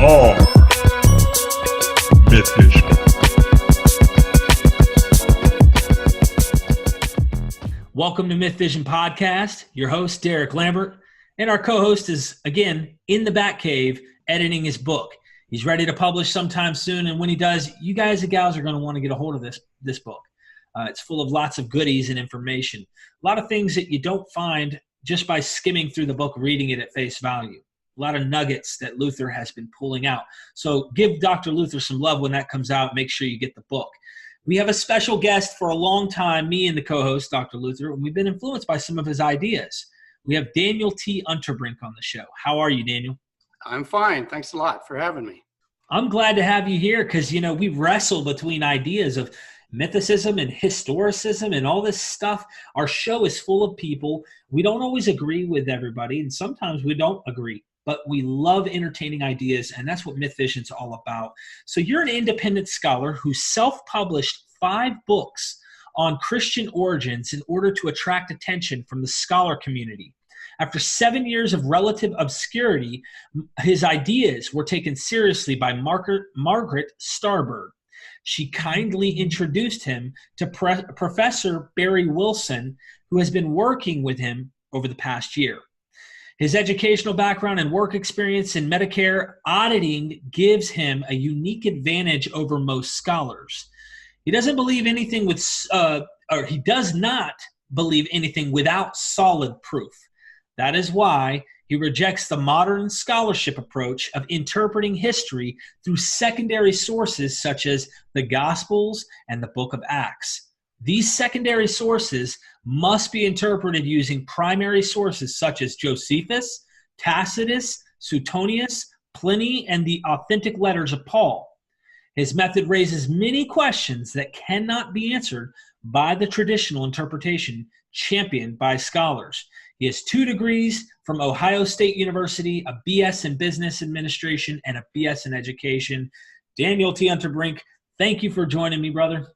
are MythVision. Welcome to MythVision Podcast. Your host, Derek Lambert, and our co-host is, again, in the Batcave editing his book. He's ready to publish sometime soon, and when he does, you guys and gals are going to want to get a hold of this book. It's full of lots of goodies and information. A lot of things that you don't find just by skimming through the book, reading it at face value. A lot of nuggets that Luther has been pulling out. So give Dr. Luther some love when that comes out. Make sure you get the book. We have a special guest for a long time, me and the co-host, Dr. Luther, and we've been influenced by some of his ideas. We have Daniel T. Unterbrink on the show. How are you, Daniel? I'm fine. Thanks a lot for having me. I'm glad to have you here because, we wrestle between ideas of mythicism and historicism and all this stuff. Our show is full of people. We don't always agree with everybody, and sometimes we don't agree. But we love entertaining ideas, and that's what MythVision's all about. So you're an independent scholar who self-published 5 books on Christian origins in order to attract attention from the scholar community. After 7 years of relative obscurity, his ideas were taken seriously by Margaret Starbird. She kindly introduced him to Professor Barry Wilson, who has been working with him over the past year. His educational background and work experience in Medicare auditing gives him a unique advantage over most scholars. He does not believe anything without solid proof. That is why he rejects the modern scholarship approach of interpreting history through secondary sources such as the Gospels and the Book of Acts. These secondary sources must be interpreted using primary sources such as Josephus, Tacitus, Suetonius, Pliny, and the authentic letters of Paul. His method raises many questions that cannot be answered by the traditional interpretation championed by scholars. He has 2 degrees from Ohio State University, a BS in Business Administration, and a BS in Education. Daniel T. Unterbrink, thank you for joining me, brother.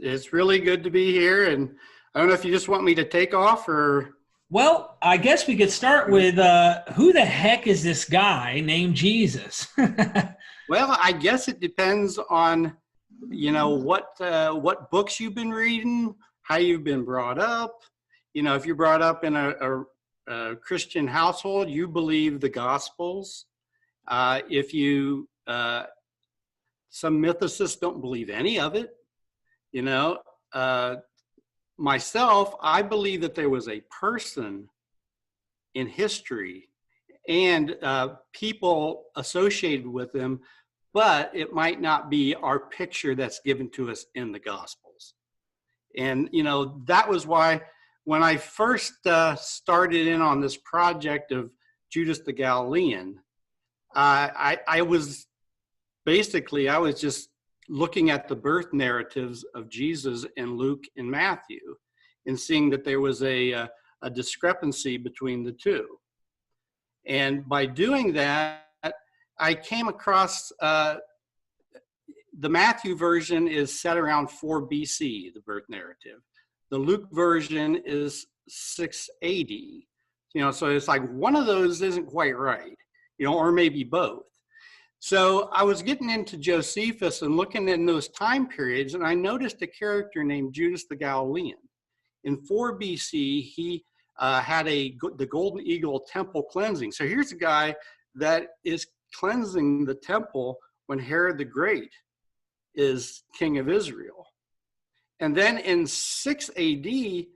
It's really good to be here, and I don't know if you just want me to take off or... Well, I guess we could start with who the heck is this guy named Jesus? Well, I guess it depends on, what books you've been reading, how you've been brought up. If you're brought up in a Christian household, you believe the Gospels. Some mythicists don't believe any of it. Myself, I believe that there was a person in history and people associated with them, but it might not be our picture that's given to us in the Gospels. And, that was why when I first started in on this project of Judas the Galilean, I was just looking at the birth narratives of Jesus in Luke and Matthew and seeing that there was a discrepancy between the two. And by doing that, I came across the Matthew version is set around 4 BC, the birth narrative. The Luke version is 680. So it's like one of those isn't quite right, or maybe both. So I was getting into Josephus and looking in those time periods, and I noticed a character named Judas the Galilean. In 4 BC, he had the Golden Eagle temple cleansing. So here's a guy that is cleansing the temple when Herod the Great is king of Israel. And then in 6 AD, if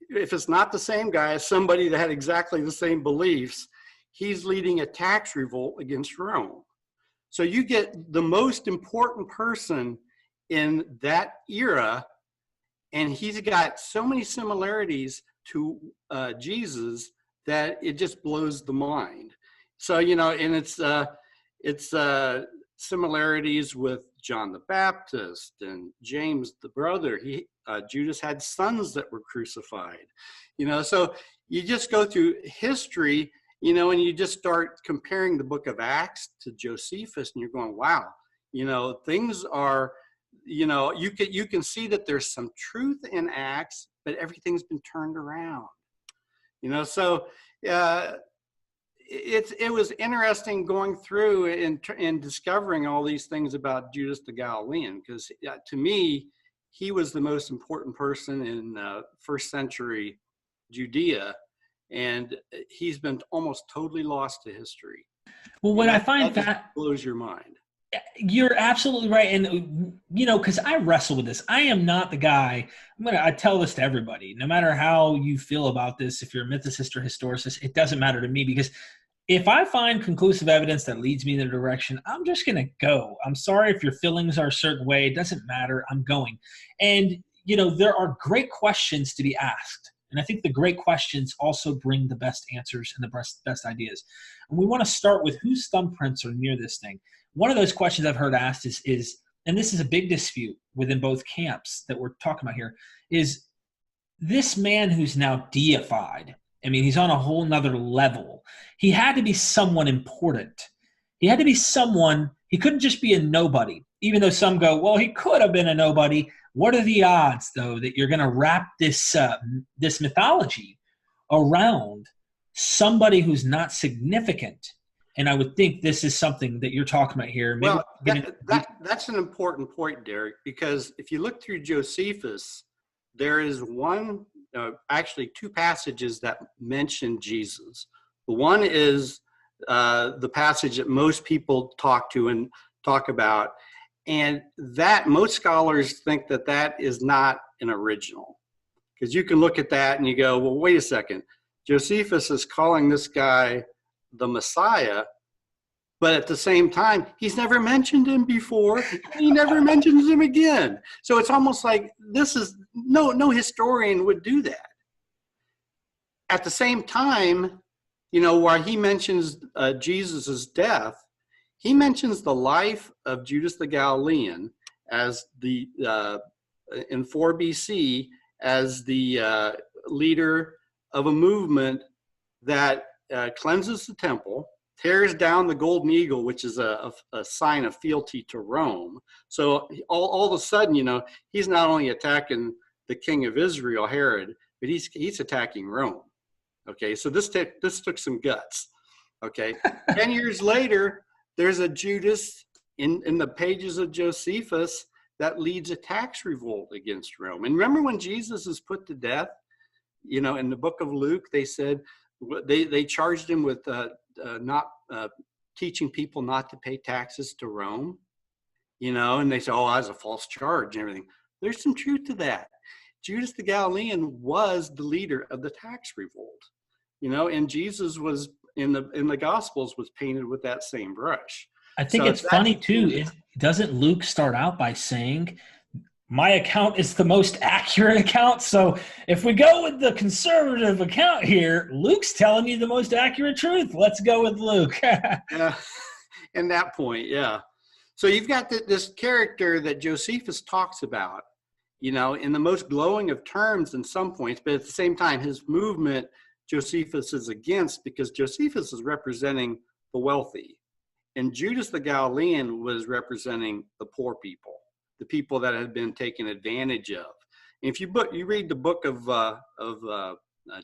it's not the same guy as somebody that had exactly the same beliefs, he's leading a tax revolt against Rome. So you get the most important person in that era, and he's got so many similarities to Jesus that it just blows the mind. So, and it's similarities with John the Baptist and James the brother. Judas had sons that were crucified. So you just go through history, and you just start comparing the book of Acts to Josephus, and you're going, wow, things are, you can see that there's some truth in Acts, but everything's been turned around. So it was interesting going through and discovering all these things about Judas the Galilean, because to me, he was the most important person in first century Judea, and he's been almost totally lost to history. Well, what I find that blows your mind. You're absolutely right. And, because I wrestle with this. I am not the guy. I tell this to everybody, no matter how you feel about this, if you're a mythicist or historicist, it doesn't matter to me, because if I find conclusive evidence that leads me in the direction, I'm just going to go. I'm sorry if your feelings are a certain way. It doesn't matter. I'm going. And, there are great questions to be asked. And I think the great questions also bring the best answers and the best ideas. And we want to start with whose thumbprints are near this thing. One of those questions I've heard asked is, and this is a big dispute within both camps that we're talking about here, is this man who's now deified. I mean, he's on a whole nother level. He had to be someone important. He had to be someone, he couldn't just be a nobody, even though some go, well, he could have been a nobody. What are the odds, though, that you're going to wrap this mythology around somebody who's not significant? And I would think this is something that you're talking about here. Maybe that's an important point, Derek, because if you look through Josephus, there is actually two passages that mention Jesus. The one is the passage that most people talk about, and that most scholars think that is not an original, because you can look at that and you go, well, wait a second. Josephus is calling this guy the Messiah, but at the same time, he's never mentioned him before. He never mentions him again. So it's almost like this is no historian would do that. At the same time, while he mentions Jesus's death, he mentions the life of Judas the Galilean as in 4 BC as the leader of a movement that cleanses the temple, tears down the golden eagle, which is a sign of fealty to Rome. So all of a sudden, he's not only attacking the king of Israel, Herod, but he's attacking Rome. Okay, so this took some guts. Okay, 10 years later, there's a Judas in the pages of Josephus that leads a tax revolt against Rome. And remember when Jesus is put to death, in the book of Luke, they said they charged him with not teaching people not to pay taxes to Rome, and they say, oh, that's a false charge and everything. There's some truth to that. Judas the Galilean was the leader of the tax revolt, and Jesus was in the Gospels was painted with that same brush. I think it's funny too. Doesn't Luke start out by saying, my account is the most accurate account? So if we go with the conservative account here, Luke's telling you the most accurate truth. Let's go with Luke. Yeah, in that point, yeah. So you've got this character that Josephus talks about, in the most glowing of terms in some points, but at the same time, his movement, Josephus is against, because Josephus is representing the wealthy. And Judas the Galilean was representing the poor people, the people that had been taken advantage of. And if you read the book of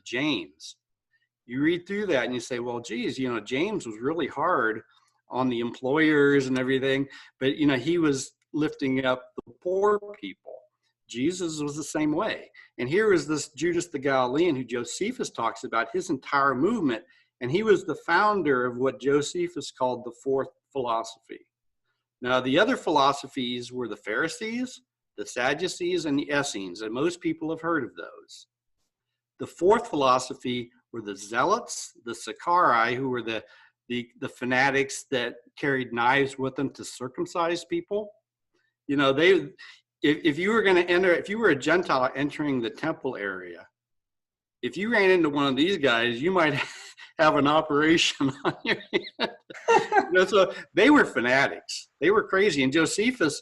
James, you read through that and you say, well, geez, James was really hard on the employers and everything, but he was lifting up the poor people. Jesus was the same way. And here is this Judas the Galilean who Josephus talks about, his entire movement, and he was the founder of what Josephus called the fourth philosophy. Now, the other philosophies were the Pharisees, the Sadducees, and the Essenes, and most people have heard of those. The fourth philosophy were the Zealots, the Sicarii, who were the fanatics that carried knives with them to circumcise people. If you were going to enter, if you were a Gentile entering the temple area, if you ran into one of these guys, you might have an operation on your head. So they were fanatics. They were crazy. And Josephus,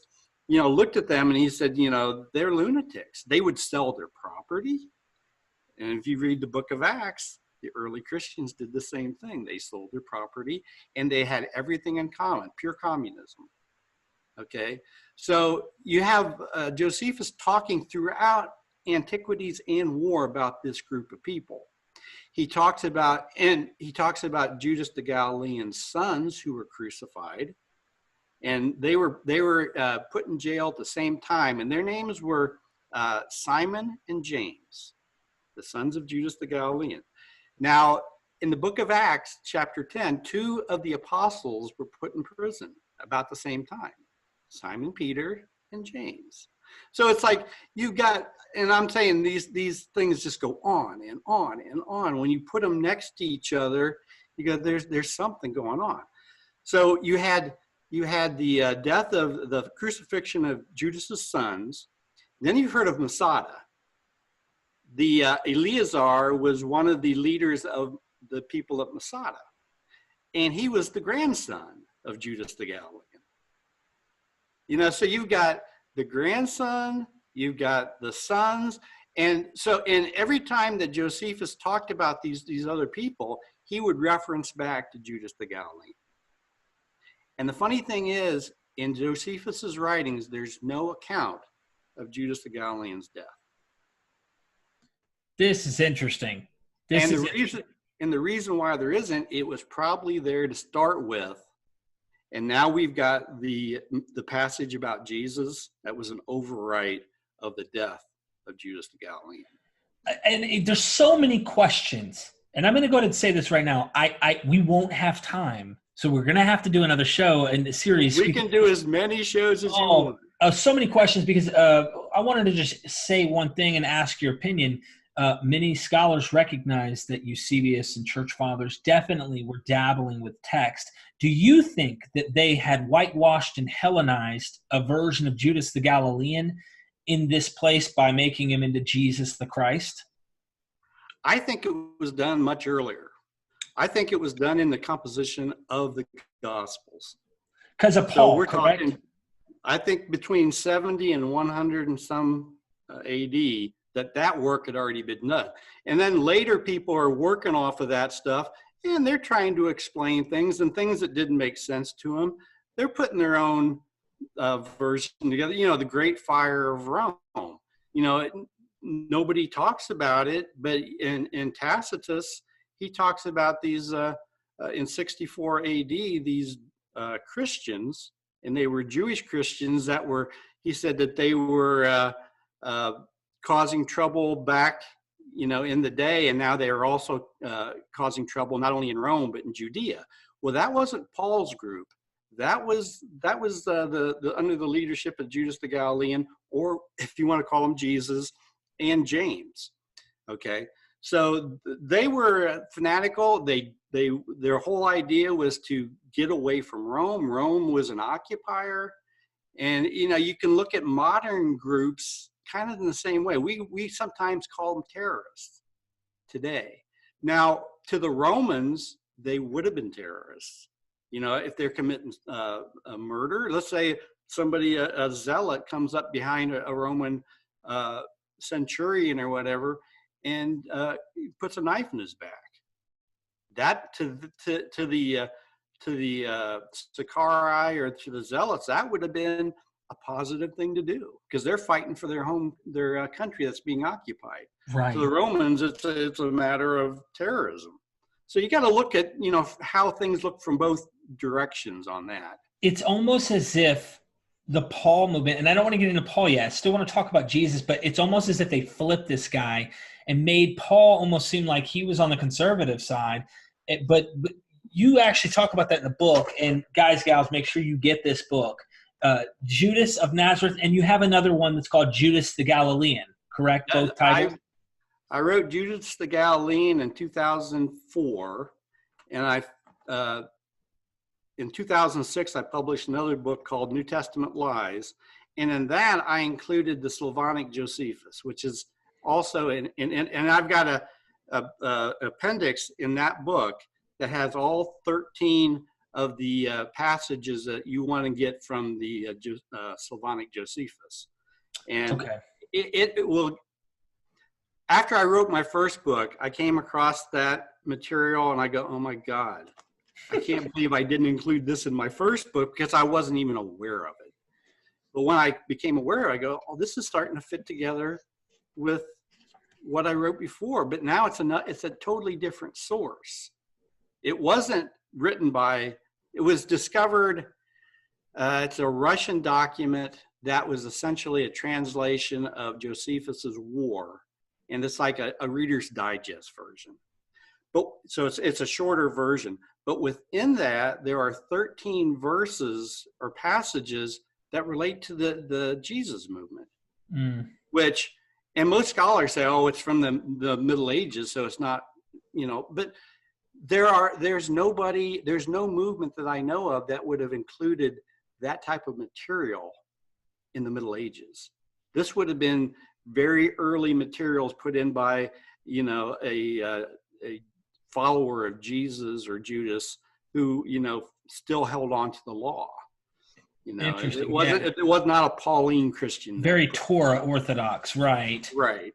looked at them and he said, they're lunatics. They would sell their property. And if you read the book of Acts, the early Christians did the same thing. They sold their property and they had everything in common, pure communism. Okay. So you have Josephus talking throughout Antiquities and war about this group of people. He talks about Judas the Galilean's sons who were crucified, and they were put in jail at the same time, and their names were Simon and James, the sons of Judas the Galilean. Now, in the book of Acts, chapter 10, two of the apostles were put in prison about the same time, Simon Peter and James. So it's like you've got, and I'm saying these things just go on and on and on. When you put them next to each other, you go, there's something going on. So you had the death of the crucifixion of Judas's sons. Then you've heard of Masada. The Eleazar was one of the leaders of the people of Masada, and he was the grandson of Judas the Galilean. So you've got the grandson, you've got the sons, and every time that Josephus talked about these other people, he would reference back to Judas the Galilean. And the funny thing is, in Josephus's writings, there's no account of Judas the Galilean's death. This is interesting. The reason why there isn't, it was probably there to start with. And now we've got the passage about Jesus that was an overwrite of the death of Judas the Galilean. And there's so many questions. And I'm going to go ahead and say this right now. We won't have time. So we're going to have to do another show in the series. We can do as many shows as you want. So many questions, because I wanted to just say one thing and ask your opinion. Many scholars recognize that Eusebius and church fathers definitely were dabbling with text. Do you think that they had whitewashed and Hellenized a version of Judas the Galilean in this place by making him into Jesus the Christ? I think it was done much earlier. I think it was done in the composition of the Gospels. Because of Paul, so we're correct? Talking, I think between 70 and 100 and some AD, that work had already been done. And then later people are working off of that stuff, and they're trying to explain things, and things that didn't make sense to them, they're putting their own version together. The Great Fire of Rome. Nobody talks about it, but in Tacitus, he talks about these, in 64 AD, these Christians, and they were Jewish Christians that were, he said that they were causing trouble back, in the day, and now they are also causing trouble not only in Rome but in Judea. Well, that wasn't Paul's group. That was the under the leadership of Judas the Galilean, or if you want to call him Jesus, and James. Okay, so they were fanatical. Their whole idea was to get away from Rome. Rome was an occupier, and you can look at modern groups kind of in the same way. We sometimes call them terrorists today. Now, to the Romans, they would have been terrorists. If they're committing a murder, let's say somebody, a zealot, comes up behind a Roman centurion or whatever, and puts a knife in his back. That to the Sicarii or to the zealots, that would have been a positive thing to do, because they're fighting for their country that's being occupied. Right. To the Romans, it's a matter of terrorism. So you got to look at how things look from both directions on that. It's almost as if the Paul movement, and I don't want to get into Paul yet, I still want to talk about Jesus, but it's almost as if they flipped this guy and made Paul almost seem like he was on the conservative side. But you actually talk about that in the book, and guys, gals, make sure you get this book. Judas of Nazareth, and you have another one that's called Judas the Galilean, correct? Both titles? I wrote Judas the Galilean in 2004, and in 2006 I published another book called New Testament Lies, and in that I included the Slavonic Josephus, which is also and I've got a appendix in that book that has all 13 of the passages that you want to get from the Slavonic Josephus. And okay. It will, after I wrote my first book, I came across that material and I go, oh my God, I can't believe I didn't include this in my first book, because I wasn't even aware of it. But when I became aware, I go, oh, this is starting to fit together with what I wrote before, but now it's a totally different source. It wasn't written by, it was discovered, it's a Russian document that was essentially a translation of Josephus's War, and it's like a Reader's Digest version. But so it's a shorter version, but within that there are 13 verses or passages that relate to the Jesus movement, which, and most scholars say, oh, it's from the Middle Ages, so it's not, but there's no movement that I know of that would have included that type of material in the Middle Ages. This would have been very early materials put in by, a follower of Jesus or Judas who, still held on to the law. Interesting. It was not a Pauline Christian. Very Torah orthodox, right? Right.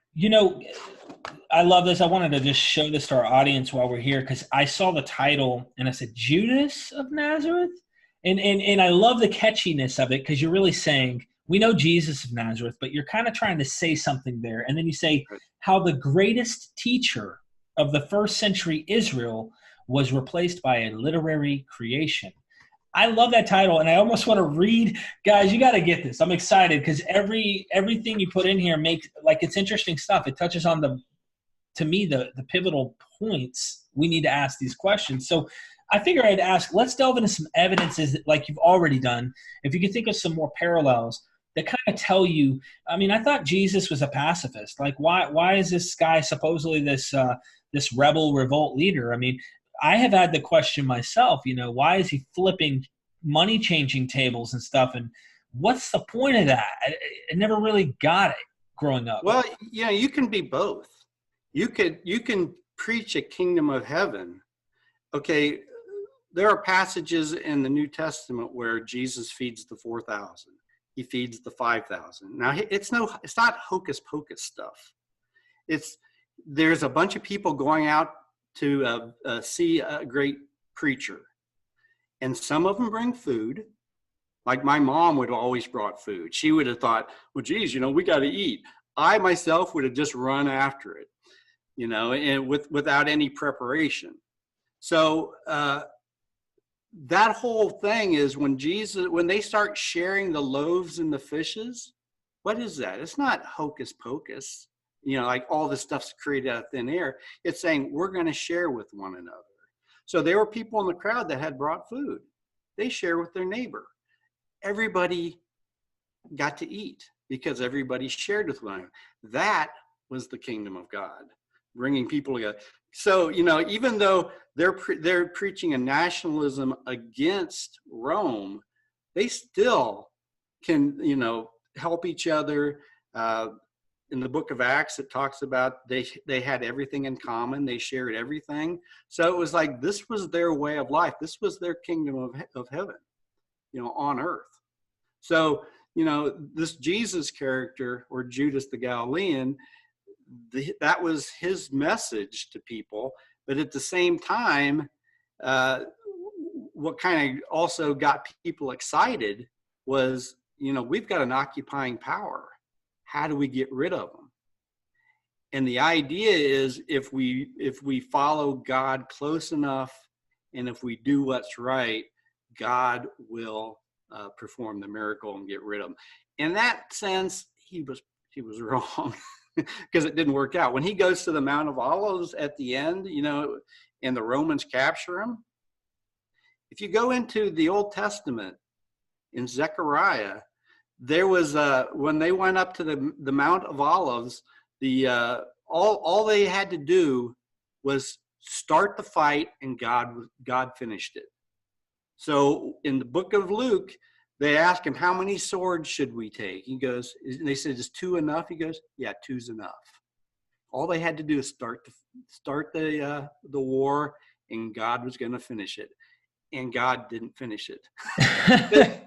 I love this. I wanted to just show this to our audience while we're here, because I saw the title and I said, Judas of Nazareth? And I love the catchiness of it, because you're really saying, we know Jesus of Nazareth, but you're kind of trying to say something there. And then you say how the greatest teacher of the first century Israel was replaced by a literary creation. I love that title, and I almost want to read. Guys, you got to get this. I'm excited because everything you put in here makes, like, it's interesting stuff. It touches on the pivotal points we need to ask these questions. So I figure I'd ask, let's delve into some evidences like you've already done. If you could think of some more parallels that kind of tell you, I mean, I thought Jesus was a pacifist. Like, why is this guy supposedly this rebel revolt leader? I mean, I have had the question myself, why is he flipping money changing tables and stuff? And what's the point of that? I never really got it growing up. Well, you can be both. You can preach a kingdom of heaven. Okay, there are passages in the New Testament where Jesus feeds the 4,000. He feeds the 5,000. Now, it's not hocus pocus stuff. There's a bunch of people going out to see a great preacher, and some of them bring food. Like my mom would have always brought food. She would have thought, well, geez, we got to eat. I myself would have just run after it, and without any preparation. So that whole thing is when they start sharing the loaves and the fishes, what is that? It's not hocus pocus. Like all this stuff's created out of thin air. It's saying we're going to share with one another. So there were people in the crowd that had brought food. They share with their neighbor. Everybody got to eat because everybody shared with one another. That was the kingdom of God, bringing people together. So, even though they're preaching a nationalism against Rome, they still can, help each other. In the book of Acts, it talks about they had everything in common. They shared everything. So it was like this was their way of life. This was their kingdom of heaven, on earth. So, this Jesus character, or Judas the Galilean, that was his message to people. But at the same time, what kind of also got people excited was, we've got an occupying power. How do we get rid of them? And the idea is if we follow God close enough, and if we do what's right, God will perform the miracle and get rid of them. In that sense, he was wrong because it didn't work out. When he goes to the Mount of Olives at the end, and the Romans capture him. If you go into the Old Testament in Zechariah, there was when they went up to the Mount of Olives, all they had to do was start the fight, and God finished it. So in the book of Luke, they ask him, how many swords should we take? He goes, and they said, is 2 enough? He goes, yeah, 2's enough. All they had to do is start the war, and God was going to finish it. And God didn't finish it.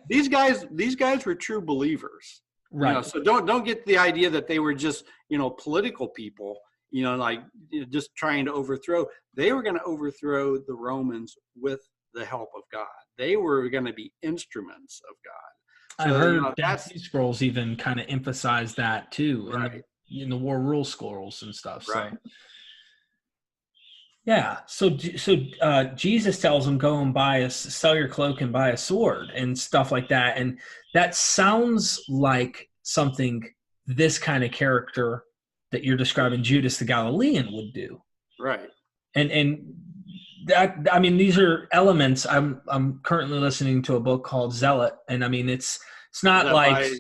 These guys were true believers, right? So don't get the idea that they were just political people, just trying to overthrow. They were going to overthrow the Romans with the help of God. They were going to be instruments of God. So, I heard Dead Sea Scrolls even kind of emphasize that too. Right. in the war rule scrolls and stuff. Right. So yeah, so Jesus tells him, go and sell your cloak and buy a sword and stuff like that, and that sounds like something this kind of character that you're describing, Judas the Galilean, would do. Right. And that, I mean, these are elements. I'm currently listening to a book called Zealot, and I mean, it's not Is that like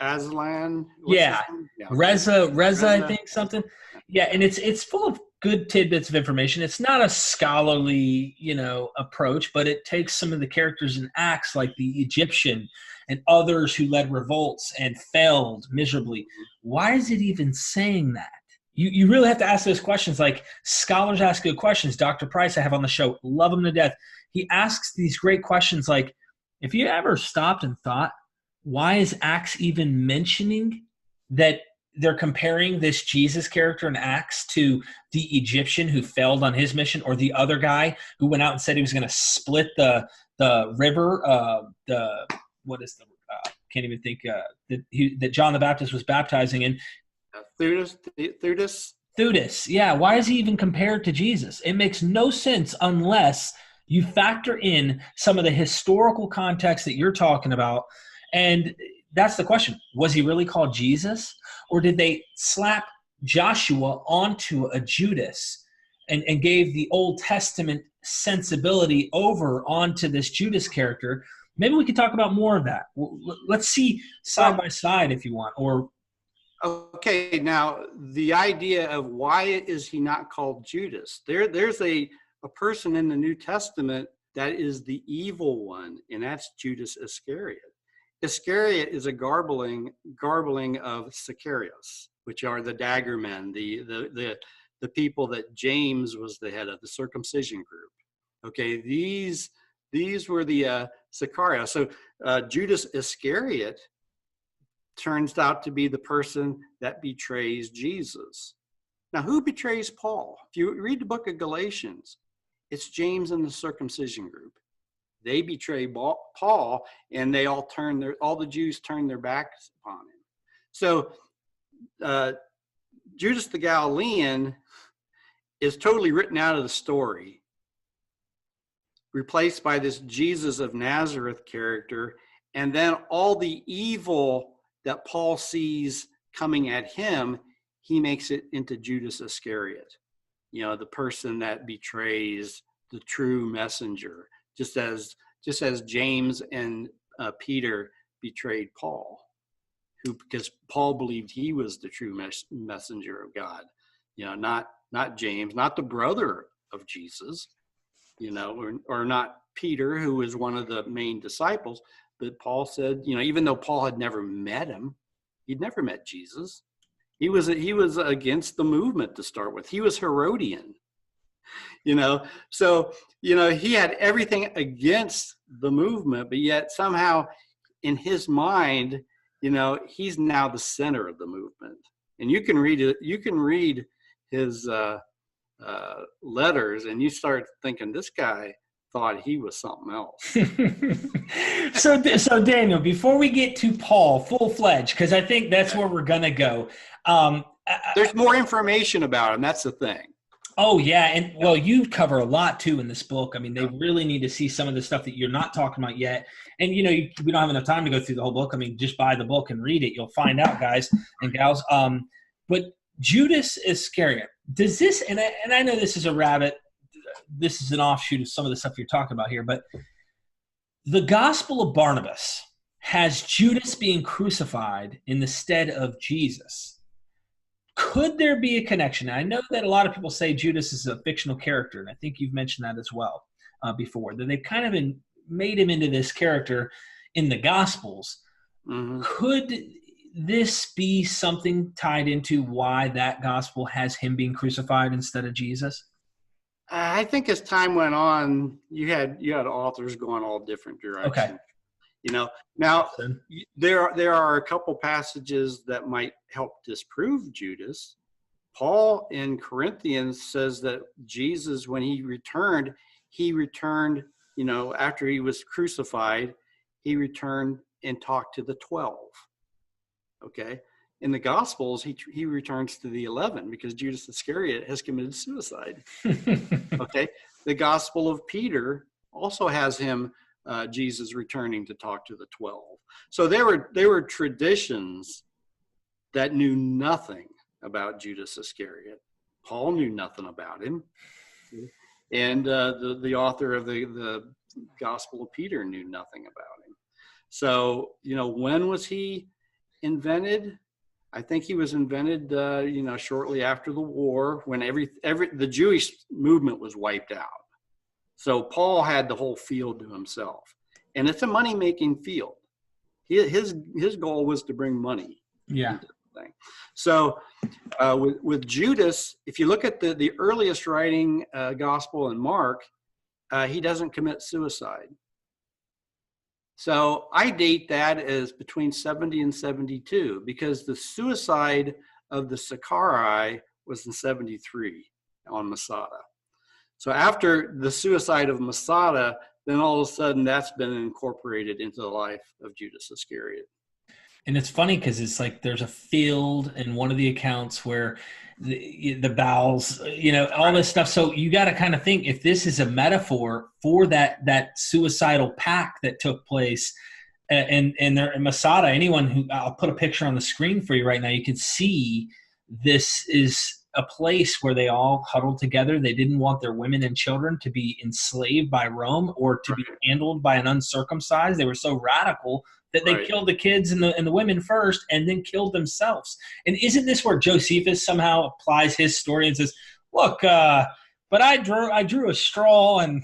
by Aslan? yeah, Yeah, okay. Reza, I think something. Yeah, and it's full of good tidbits of information. It's not a scholarly, approach, but it takes some of the characters in Acts, like the Egyptian and others who led revolts and failed miserably. Why is it even saying that? You really have to ask those questions. Like, scholars ask good questions. Dr. Price, I have on the show, love him to death. He asks these great questions like, if you ever stopped and thought, why is Acts even mentioning that they're comparing this Jesus character in Acts to the Egyptian who failed on his mission, or the other guy who went out and said he was going to split the river, can't even think, that John the Baptist was baptizing in? Theudas. Yeah. Why is he even compared to Jesus? It makes no sense unless you factor in some of the historical context that you're talking about. And that's the question. Was he really called Jesus? Or did they slap Joshua onto a Judas and gave the Old Testament sensibility over onto this Judas character? Maybe we could talk about more of that. Let's see side by side if you want. Or okay, now the idea of why is he not called Judas? There's a person in the New Testament that is the evil one, and that's Judas Iscariot. Iscariot is a garbling of Sicarius, which are the dagger men, the people that James was the head of, the circumcision group. Okay, these were the Sicarios. So Judas Iscariot turns out to be the person that betrays Jesus. Now, who betrays Paul? If you read the book of Galatians, it's James and the circumcision group. They betray Paul, and they all the Jews turn their backs upon him. So Judas the Galilean is totally written out of the story, replaced by this Jesus of Nazareth character, and then all the evil that Paul sees coming at him, he makes it into Judas Iscariot, the person that betrays the true messenger. Just as James and Peter betrayed Paul, because Paul believed he was the true messenger of God, not James, not the brother of Jesus, or not Peter, who was one of the main disciples. But Paul said, even though Paul had never met him, he'd never met Jesus. He was against the movement to start with. He was Herodian. So he had everything against the movement, but yet somehow in his mind, he's now the center of the movement. And you can read it. You can read his letters, and you start thinking this guy thought he was something else. So Daniel, before we get to Paul full-fledged, because I think that's where we're gonna go. There's more information about him. That's the thing. Oh, yeah. And, well, you cover a lot, too, in this book. I mean, they really need to see some of the stuff that you're not talking about yet. And, we don't have enough time to go through the whole book. I mean, just buy the book and read it. You'll find out, guys and gals. But Judas Iscariot, does this – and I know this is a rabbit. This is an offshoot of some of the stuff you're talking about here. But the Gospel of Barnabas has Judas being crucified in the stead of Jesus. Could there be a connection? I know that a lot of people say Judas is a fictional character, and I think you've mentioned that as well before, that they've kind of made him into this character in the Gospels. Mm-hmm. Could this be something tied into why that Gospel has him being crucified instead of Jesus? I think as time went on, you had authors going all different directions. Okay. Now there are a couple passages that might help disprove Judas. Paul in Corinthians says that Jesus, when he returned, after he was crucified, he returned and talked to the 12. Okay. in the Gospels, he returns to the 11 because Judas Iscariot has committed suicide. Okay, the Gospel of Peter also has him, Jesus returning to talk to the 12. So there were traditions that knew nothing about Judas Iscariot. Paul knew nothing about him, and the author of the Gospel of Peter knew nothing about him. So, when was he invented? I think he was invented, shortly after the war, when the Jewish movement was wiped out. So Paul had the whole field to himself, and it's a money-making field. His goal was to bring money. Yeah. Thing. So with Judas, if you look at the earliest writing, Gospel in Mark, he doesn't commit suicide. So I date that as between 70 and 72, because the suicide of the Sicarii was in 73 on Masada. So after the suicide of Masada, then all of a sudden that's been incorporated into the life of Judas Iscariot. And it's funny because it's like there's a field in one of the accounts where the bowels, all this stuff. So you got to kind of think, if this is a metaphor for that suicidal pact that took place, and there in Masada, anyone who, I'll put a picture on the screen for you right now, you can see this is a place where they all huddled together. They didn't want their women and children to be enslaved by Rome or to be handled by an uncircumcised. They were so radical that they killed the kids and the women first and then killed themselves. And isn't this where Josephus somehow applies his story and says, look, but I drew a straw and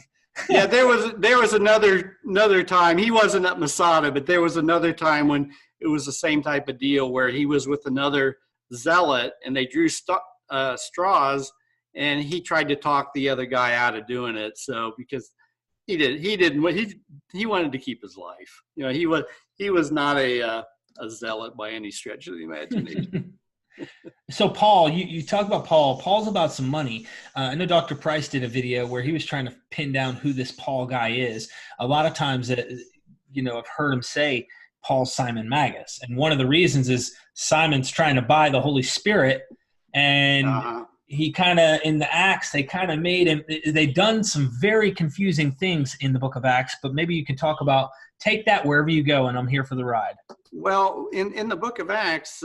yeah, there was another time. He wasn't at Masada, but there was another time when it was the same type of deal where he was with another zealot and they drew straws, and he tried to talk the other guy out of doing it. So because he wanted to keep his life. He was not a zealot by any stretch of the imagination. So Paul, you talk about Paul. Paul's about some money. I know Dr. Price did a video where he was trying to pin down who this Paul guy is. A lot of times, I've heard him say Paul's Simon Magus. And one of the reasons is Simon's trying to buy the Holy Spirit. And he kind of, in the Acts, they kind of made him, they've done some very confusing things in the book of Acts, but maybe you can talk about, take that wherever you go, and I'm here for the ride. Well, in the book of Acts,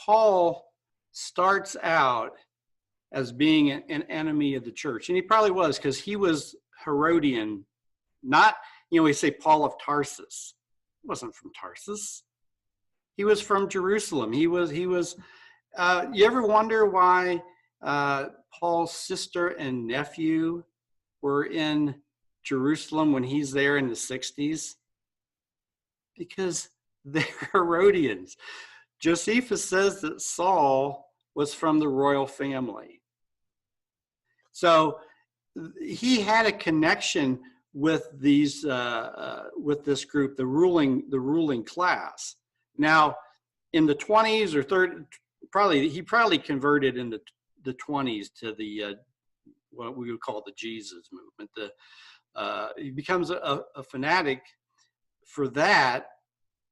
Paul starts out as being an enemy of the church. And he probably was, because he was Herodian, not, we say Paul of Tarsus. He wasn't from Tarsus. He was from Jerusalem. He was, you ever wonder why Paul's sister and nephew were in Jerusalem when he's there in the 60s? Because they're Herodians. Josephus says that Saul was from the royal family. So he had a connection with these with this group, the ruling class. Now, in the 20s or 30s, he probably converted in the 20s to the what we would call the Jesus movement. He becomes a fanatic for that,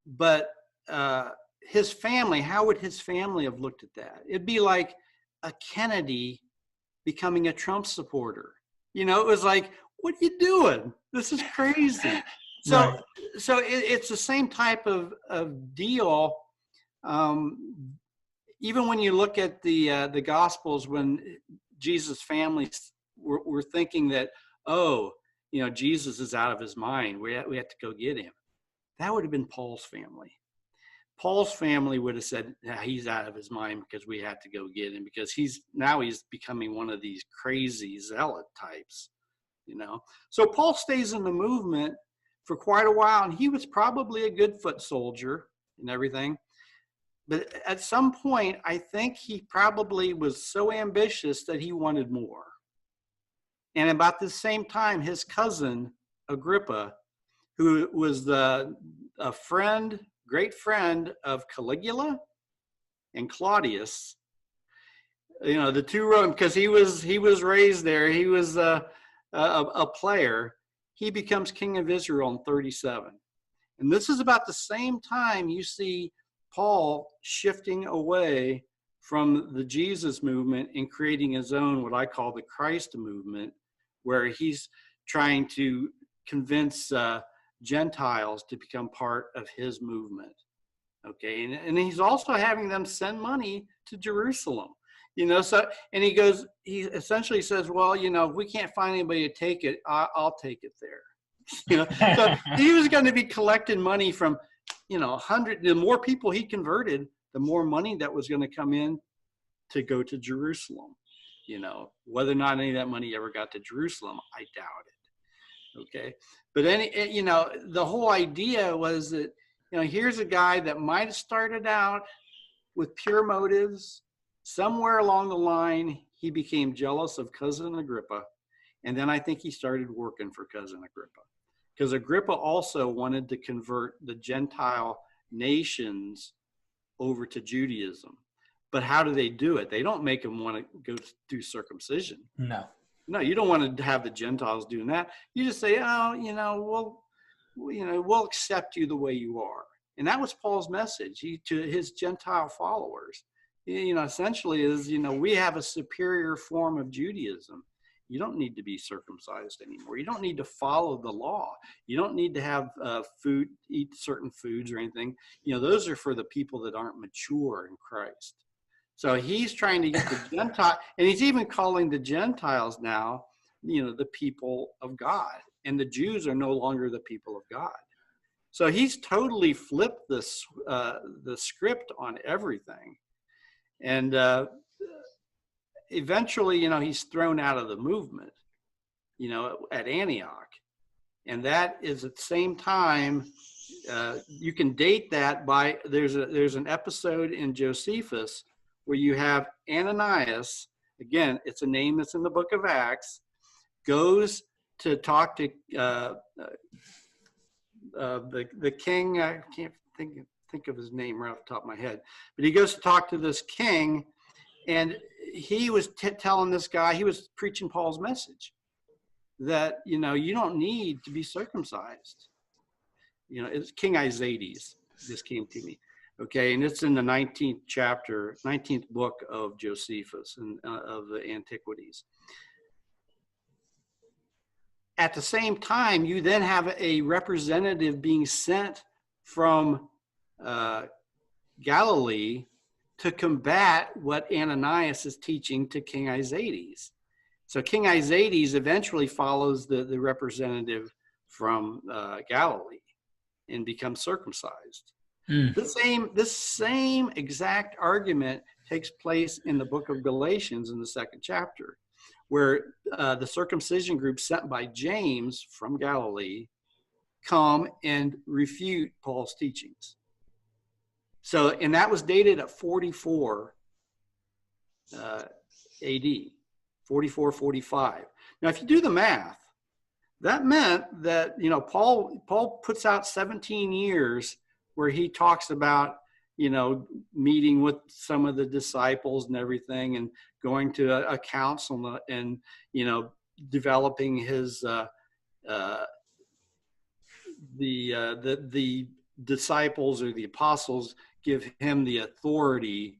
but his family, how would his family have looked at that? It'd be like a Kennedy becoming a Trump supporter. It was like, what are you doing? This is crazy. So, right. So it's the same type of deal. Even when you look at the Gospels, when Jesus' family were thinking that, Jesus is out of his mind, we have to go get him. That would have been Paul's family. Paul's family would have said, he's out of his mind because we had to go get him, because he's becoming one of these crazy zealot types, So Paul stays in the movement for quite a while, and he was probably a good foot soldier and everything. But at some point, I think he probably was so ambitious that he wanted more. And about the same time, his cousin, Agrippa, who was a great friend of Caligula and Claudius, the two Rome, because he was raised there. He was a player. He becomes king of Israel in 37. And this is about the same time you see Paul shifting away from the Jesus movement and creating his own, what I call the Christ movement, where he's trying to convince Gentiles to become part of his movement. Okay, and he's also having them send money to Jerusalem. So, and he essentially says, well, if we can't find anybody to take it, I'll take it there. So he was going to be collecting money from, the more people he converted, the more money that was going to come in to go to Jerusalem. Whether or not any of that money ever got to Jerusalem, I doubt it. Okay, but the whole idea was that, here's a guy that might have started out with pure motives. Somewhere along the line, he became jealous of Cousin Agrippa. And then I think he started working for Cousin Agrippa, because Agrippa also wanted to convert the Gentile nations over to Judaism. But how do they do it? They don't make them want to go do circumcision. No, you don't want to have the Gentiles doing that. You just say, we'll accept you the way you are. And that was Paul's message to his Gentile followers. Essentially is, we have a superior form of Judaism. You don't need to be circumcised anymore. You don't need to follow the law. You don't need to have eat certain foods or anything. Those are for the people that aren't mature in Christ. So he's trying to get the Gentile, and he's even calling the Gentiles now, the people of God. And the Jews are no longer the people of God. So he's totally flipped the script on everything. And eventually, he's thrown out of the movement, at Antioch. And that is at the same time, you can date that by, there's an episode in Josephus where you have Ananias, again, it's a name that's in the book of Acts, goes to talk to the king. I can't think of his name right off the top of my head, but he goes to talk to this king, and he was telling this guy, he was preaching Paul's message that, you don't need to be circumcised. It's King Isaides. This came to me. Okay, and it's in the 19th book of Josephus and of the Antiquities. At the same time, you then have a representative being sent from Galilee to combat what Ananias is teaching to King Isaides. So King Isaides eventually follows the representative from Galilee and becomes circumcised. This same exact argument takes place in the book of Galatians in the 2nd chapter, where the circumcision group sent by James from Galilee come and refute Paul's teachings. So, and that was dated at 44 AD, 44, 45. Now, if you do the math, that meant that, Paul puts out 17 years where he talks about, meeting with some of the disciples and everything, and going to a council and, developing his, the disciples or the apostles give him the authority,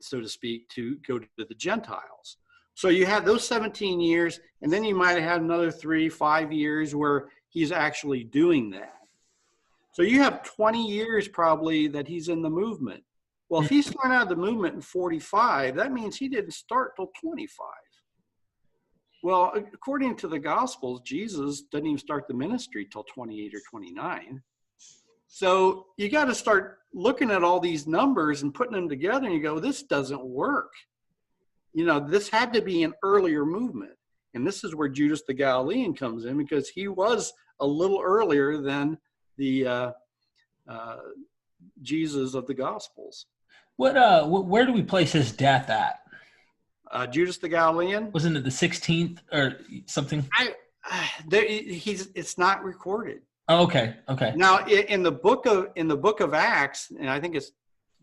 so to speak, to go to the Gentiles. So you have those 17 years, and then you might have had another 3-5 years where he's actually doing that. So you have 20 years probably that he's in the movement. Well, if he's thrown out of the movement in 45, that means he didn't start till 25. Well, according to the Gospels, Jesus didn't even start the ministry till 28 or 29. So you got to start looking at all these numbers and putting them together, and you go, this doesn't work. This had to be an earlier movement. And this is where Judas the Galilean comes in, because he was a little earlier than the Jesus of the Gospels. Where do we place his death at? Judas the Galilean? Wasn't it the 16th or something? It's not recorded. Oh, okay. Now, in the book of Acts, and I think it's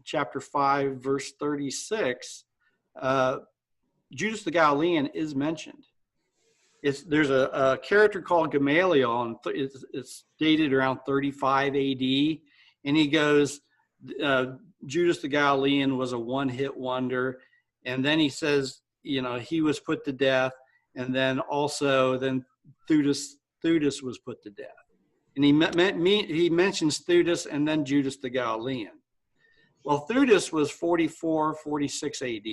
chapter 5, verse 36, Judas the Galilean is mentioned. There's a character called Gamaliel, and it's dated around 35 AD, and he goes, Judas the Galilean was a one-hit wonder. And then he says, he was put to death. And then Theudas was put to death. And he mentions Theudas and then Judas the Galilean. Well, Theudas was 44, 46 AD.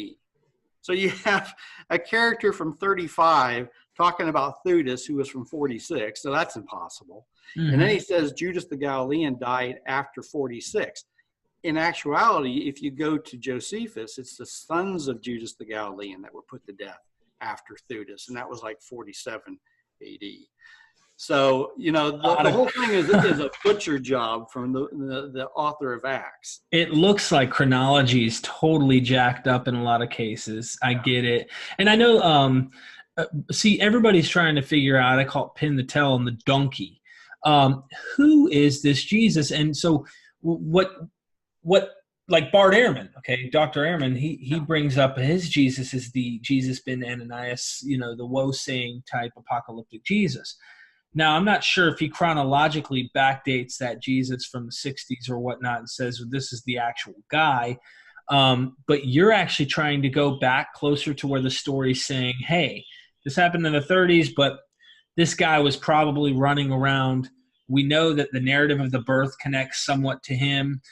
So you have a character from 35 talking about Theudas, who was from 46. So that's impossible. Mm-hmm. And then he says Judas the Galilean died after 46. In actuality, if you go to Josephus, it's the sons of Judas the Galilean that were put to death after Theudas. And that was like 47 AD. So, the whole thing is a butcher job from the author of Acts. It looks like chronology is totally jacked up in a lot of cases. I get it. And I know, everybody's trying to figure out, I call it pin the tail on the donkey. Who is this Jesus? And so what like Bart Ehrman, okay, Dr. Ehrman, he brings up his Jesus is the Jesus ben Ananias, the woe-saying type apocalyptic Jesus. Now, I'm not sure if he chronologically backdates that Jesus from the 60s or whatnot and says, well, this is the actual guy. But you're actually trying to go back closer to where the story's saying, hey, this happened in the 30s, but this guy was probably running around. We know that the narrative of the birth connects somewhat to him.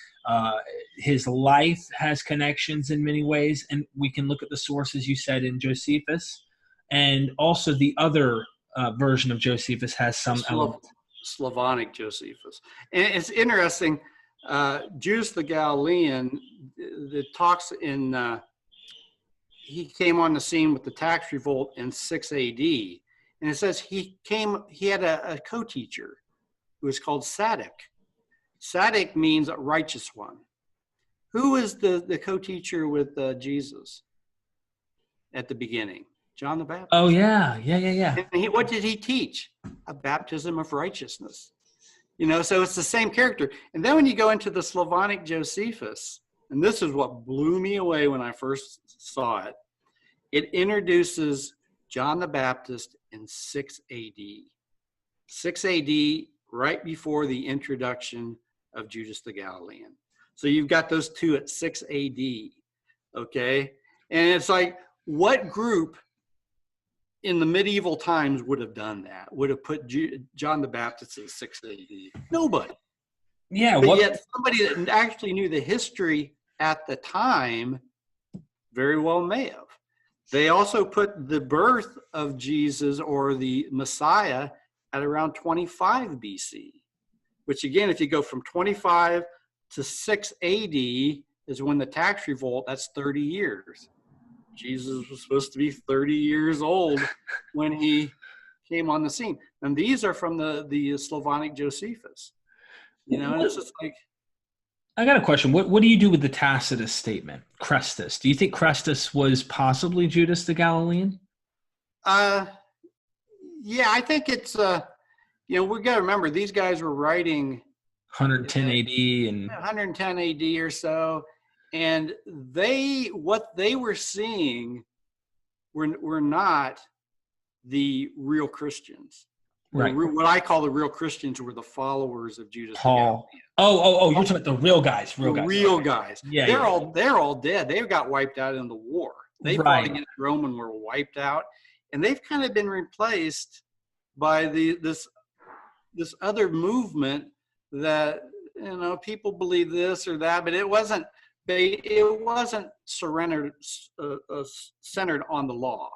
His life has connections in many ways, and we can look at the sources you said in Josephus, and also the other version of Josephus has some element. Slavonic Josephus. And it's interesting, Judas the Galilean, it talks in, he came on the scene with the tax revolt in 6 AD. And it says he had a co-teacher who was called Sadduc. Sadduc means a righteous one. Who is the co-teacher with Jesus at the beginning? John the Baptist. Oh, yeah. And what did he teach? A baptism of righteousness. So it's the same character. And then when you go into the Slavonic Josephus, and this is what blew me away when I first saw it, it introduces John the Baptist in 6 AD. 6 AD, right before the introduction of Judas the Galilean. So you've got those two at 6 AD, okay? And it's like, what group in the medieval times would have done that, would have put John the Baptist in 6 AD? Nobody. Yeah. But yet somebody that actually knew the history at the time very well may have. They also put the birth of Jesus or the Messiah at around 25 BC, which again, if you go from 25 to 6 AD is when the tax revolt, that's 30 years. Jesus was supposed to be 30 years old when he came on the scene. And these are from the Slavonic Josephus. And it's just like... I got a question. What do you do with the Tacitus statement, Chrestus? Do you think Chrestus was possibly Judas the Galilean? Yeah, I think it's, we got to remember, these guys were writing 110 AD and 110 AD or so. And what they were seeing were not the real Christians. Right. What I call the real Christians were the followers of Judas. Paul. Oh, you're talking about the real guys. Real guys. Yeah, they're all dead. They got wiped out in the war. They fought against Rome and were wiped out. And they've kind of been replaced by this other movement that, people believe this or that, but it wasn't centered on the law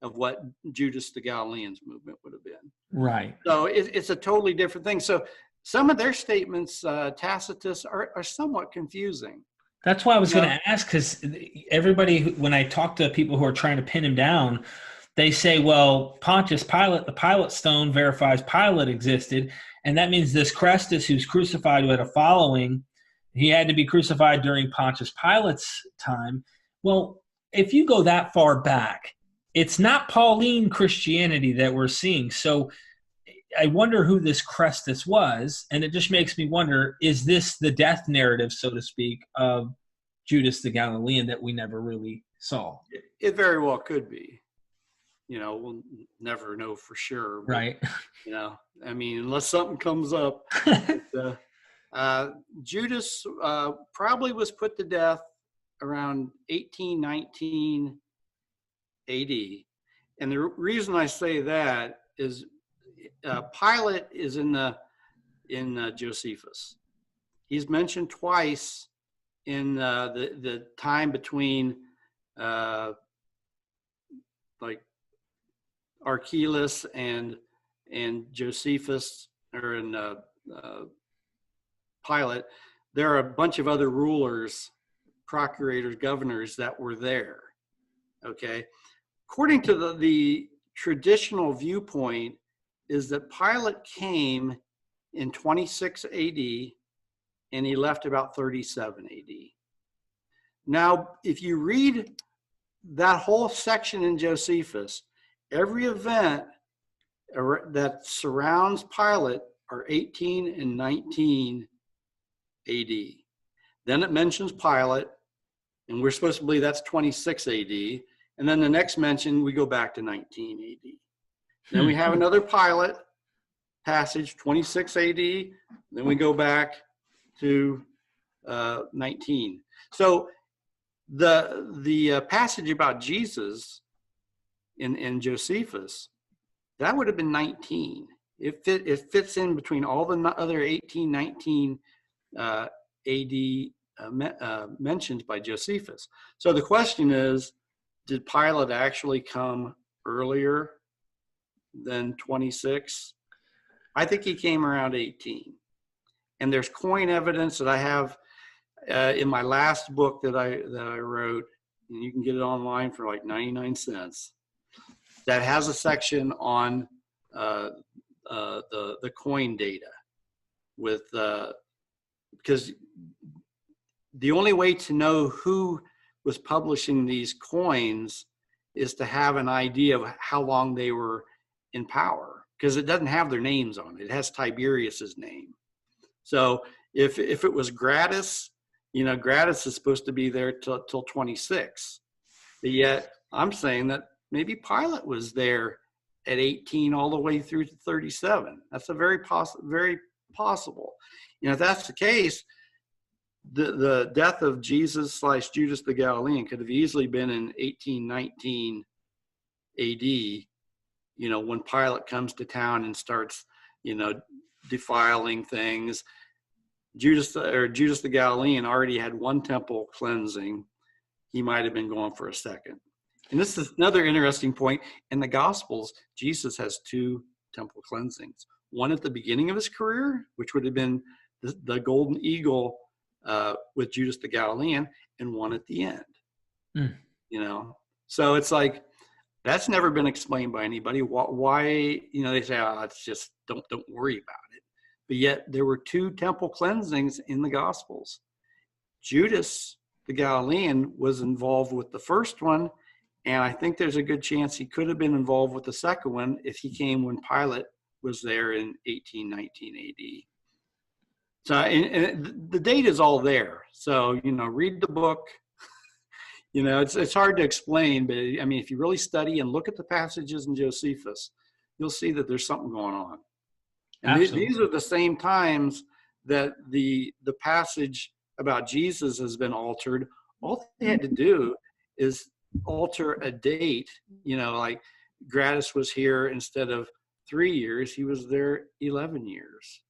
of what Judas the Galilean's movement would have been. Right. So it's a totally different thing. So some of their statements, Tacitus, are somewhat confusing. That's why I was going to ask, because everybody, when I talk to people who are trying to pin him down, they say, well, Pontius Pilate, the Pilate stone verifies Pilate existed. And that means this Chrestus who's crucified, who had a following, he had to be crucified during Pontius Pilate's time. Well, if you go that far back, it's not Pauline Christianity that we're seeing. So I wonder who this Chrestus was, and it just makes me wonder, is this the death narrative, so to speak, of Judas the Galilean that we never really saw? It very well could be. We'll never know for sure. But, right. Unless something comes up. Judas probably was put to death around 1819 AD. And the reason I say that is Pilate is in Josephus. He's mentioned twice in the time between like Archelaus and Josephus, or in Pilate. There are a bunch of other rulers, procurators, governors that were there. Okay, according to the traditional viewpoint, is that Pilate came in 26 AD and he left about 37 AD. Now, if you read that whole section in Josephus, every event that surrounds Pilate are 18 and 19 AD. Then it mentions Pilate, and we're supposed to believe that's 26 AD. And then the next mention, we go back to 19 AD. Then we have another Pilate passage, 26 AD. Then we go back to 19. So the passage about Jesus in Josephus, that would have been 19. It fits in between all the other 18, 19 AD mentioned by Josephus. So the question is, did Pilate actually come earlier than 26? I think he came around 18. And there's coin evidence that I have in my last book that I wrote, and you can get it online for like 99 cents, that has a section on the coin data with because the only way to know who was publishing these coins is to have an idea of how long they were in power, because it doesn't have their names on it. It has Tiberius's name. So if it was Gratus, Gratus is supposed to be there till 26. But yet I'm saying that maybe Pilate was there at 18 all the way through to 37. That's a very possible. If that's the case, the death of Jesus / Judas the Galilean could have easily been in 1819 AD, when Pilate comes to town and starts, defiling things. Judas the Galilean already had one temple cleansing. He might have been going for a second. And this is another interesting point. In the Gospels, Jesus has two temple cleansings. One at the beginning of his career, which would have been the golden eagle with Judas the Galilean, and one at the end. So it's like, that's never been explained by anybody. Why, they say, it's just, don't worry about it. But yet there were two temple cleansings in the Gospels. Judas the Galilean was involved with the first one, and I think there's a good chance he could have been involved with the second one if he came when Pilate was there in 1819 AD. So and the data is all there. So, read the book. It's hard to explain, but I mean, if you really study and look at the passages in Josephus, you'll see that there's something going on. And these are the same times that the passage about Jesus has been altered. All they had to do is alter a date. Like Gratus was here instead of 3 years, he was there 11 years.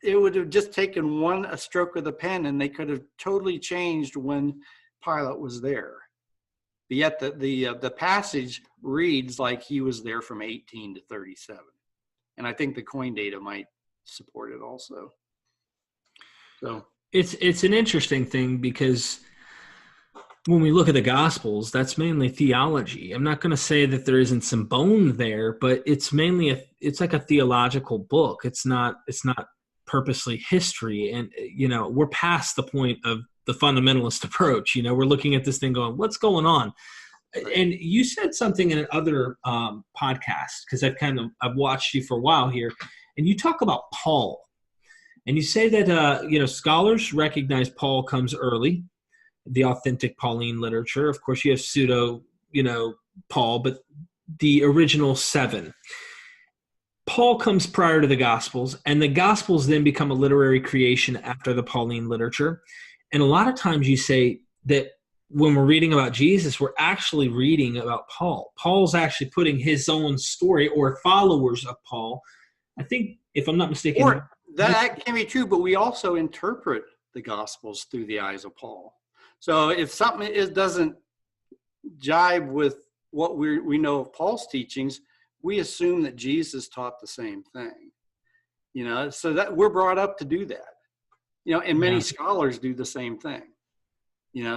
It would have just taken a stroke of the pen, and they could have totally changed when Pilate was there. But yet the passage reads like he was there from 18 to 37. And I think the coin data might support it also. So it's an interesting thing, because when we look at the Gospels, that's mainly theology. I'm not going to say that there isn't some bone there, but it's mainly it's like a theological book. It's not purposely history. And, we're past the point of the fundamentalist approach. We're looking at this thing going, what's going on? And you said something in another podcast, because I've watched you for a while here, and you talk about Paul. And you say that, scholars recognize Paul comes early, the authentic Pauline literature. Of course, you have pseudo, Paul, but the original 7. Paul comes prior to the Gospels, and the Gospels then become a literary creation after the Pauline literature. And a lot of times you say that when we're reading about Jesus, we're actually reading about Paul. Paul's actually putting his own story, or followers of Paul. I think, if I'm not mistaken. Or that can be true, but we also interpret the Gospels through the eyes of Paul. So if something doesn't jibe with what we know of Paul's teachings, we assume that Jesus taught the same thing. So that we're brought up to do that. And many scholars do the same thing.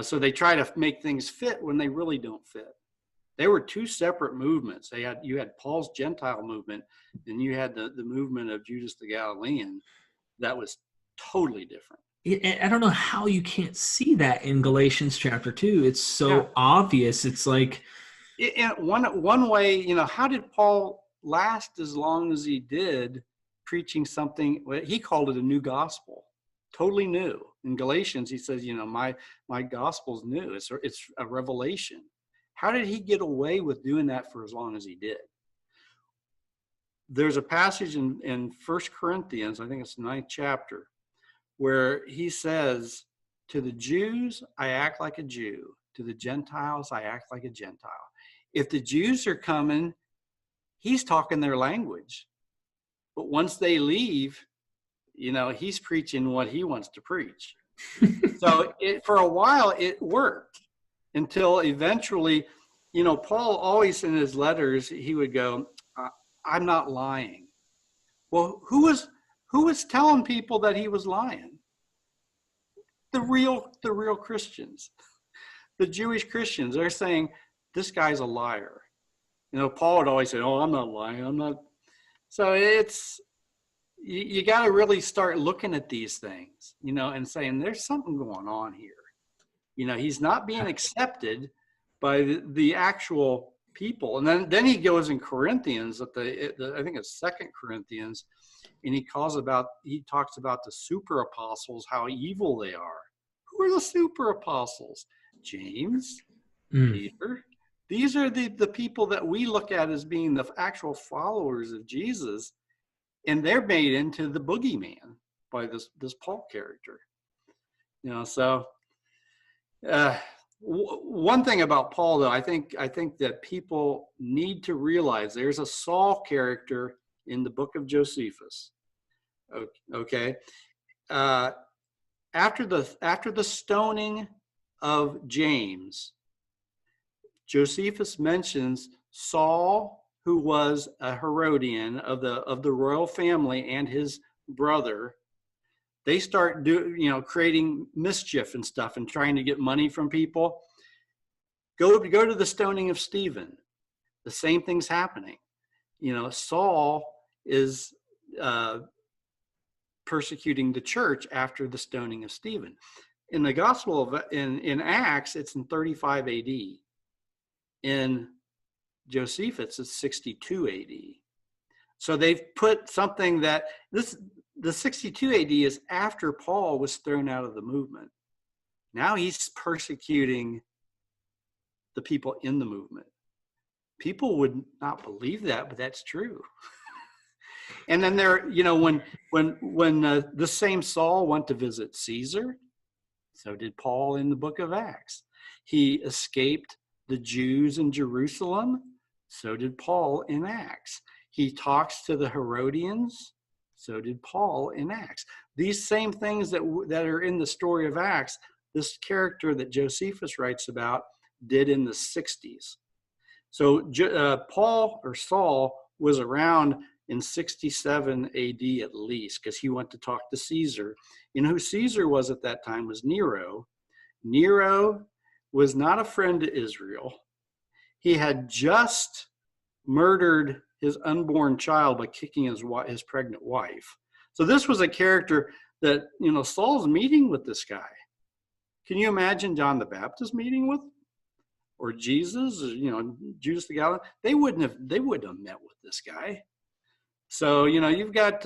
So they try to make things fit when they really don't fit. They were two separate movements. You had Paul's Gentile movement, and you had the movement of Judas the Galilean. That was totally different. I don't know how you can't see that in Galatians chapter 2. It's so obvious. It's like, one way, how did Paul last as long as he did, preaching something? He called it a new gospel, totally new. In Galatians, he says, my gospel's new. It's a revelation. How did he get away with doing that for as long as he did? There's a passage in 1 Corinthians, I think it's the 9th chapter, where he says, to the Jews, I act like a Jew. To the Gentiles, I act like a Gentile. If the Jews are coming, he's talking their language. But once they leave, he's preaching what he wants to preach. So for a while, it worked until eventually, Paul always in his letters, he would go, I'm not lying. Well, who was telling people that he was lying? The real Christians, the Jewish Christians. They're saying, this guy's a liar. Paul would always say, oh, I'm not lying. I'm not. So you got to really start looking at these things, and saying there's something going on here. He's not being accepted by the actual people. And then he goes in Corinthians, I think it's 2 Corinthians, and he talks about the super apostles, how evil they are. Who are the super apostles? James, Peter. These are the people that we look at as being the actual followers of Jesus, and they're made into the boogeyman by this Paul character. So one thing about Paul, though, I think that people need to realize there's a Saul character in the book of Josephus. Okay, after the stoning of James, Josephus mentions Saul, who was a Herodian of the royal family, and his brother. They start creating mischief and stuff and trying to get money from people. Go to the stoning of Stephen. The same thing's happening. Saul is persecuting the church after the stoning of Stephen. In the Gospel in Acts, it's in 35 AD. In Josephus, it's 62 AD. So they've put something that the 62 AD is after Paul was thrown out of the movement. Now he's persecuting the people in the movement. People would not believe that, but that's true. And then when the same Saul went to visit Caesar, so did Paul in the book of Acts. He escaped the Jews in Jerusalem, so did Paul in Acts. He talks to the Herodians, so did Paul in Acts. These same things that are in the story of Acts, this character that Josephus writes about did in the 60s. So Paul or Saul was around in 67 AD at least, because he went to talk to Caesar. Who Caesar was at that time was Nero. Nero was not a friend to Israel. He had just murdered his unborn child by kicking his pregnant wife. So this was a character that, Saul's meeting with this guy. Can you imagine John the Baptist meeting with, or Jesus, Judas the Galilean? They wouldn't have met with this guy. So, you've got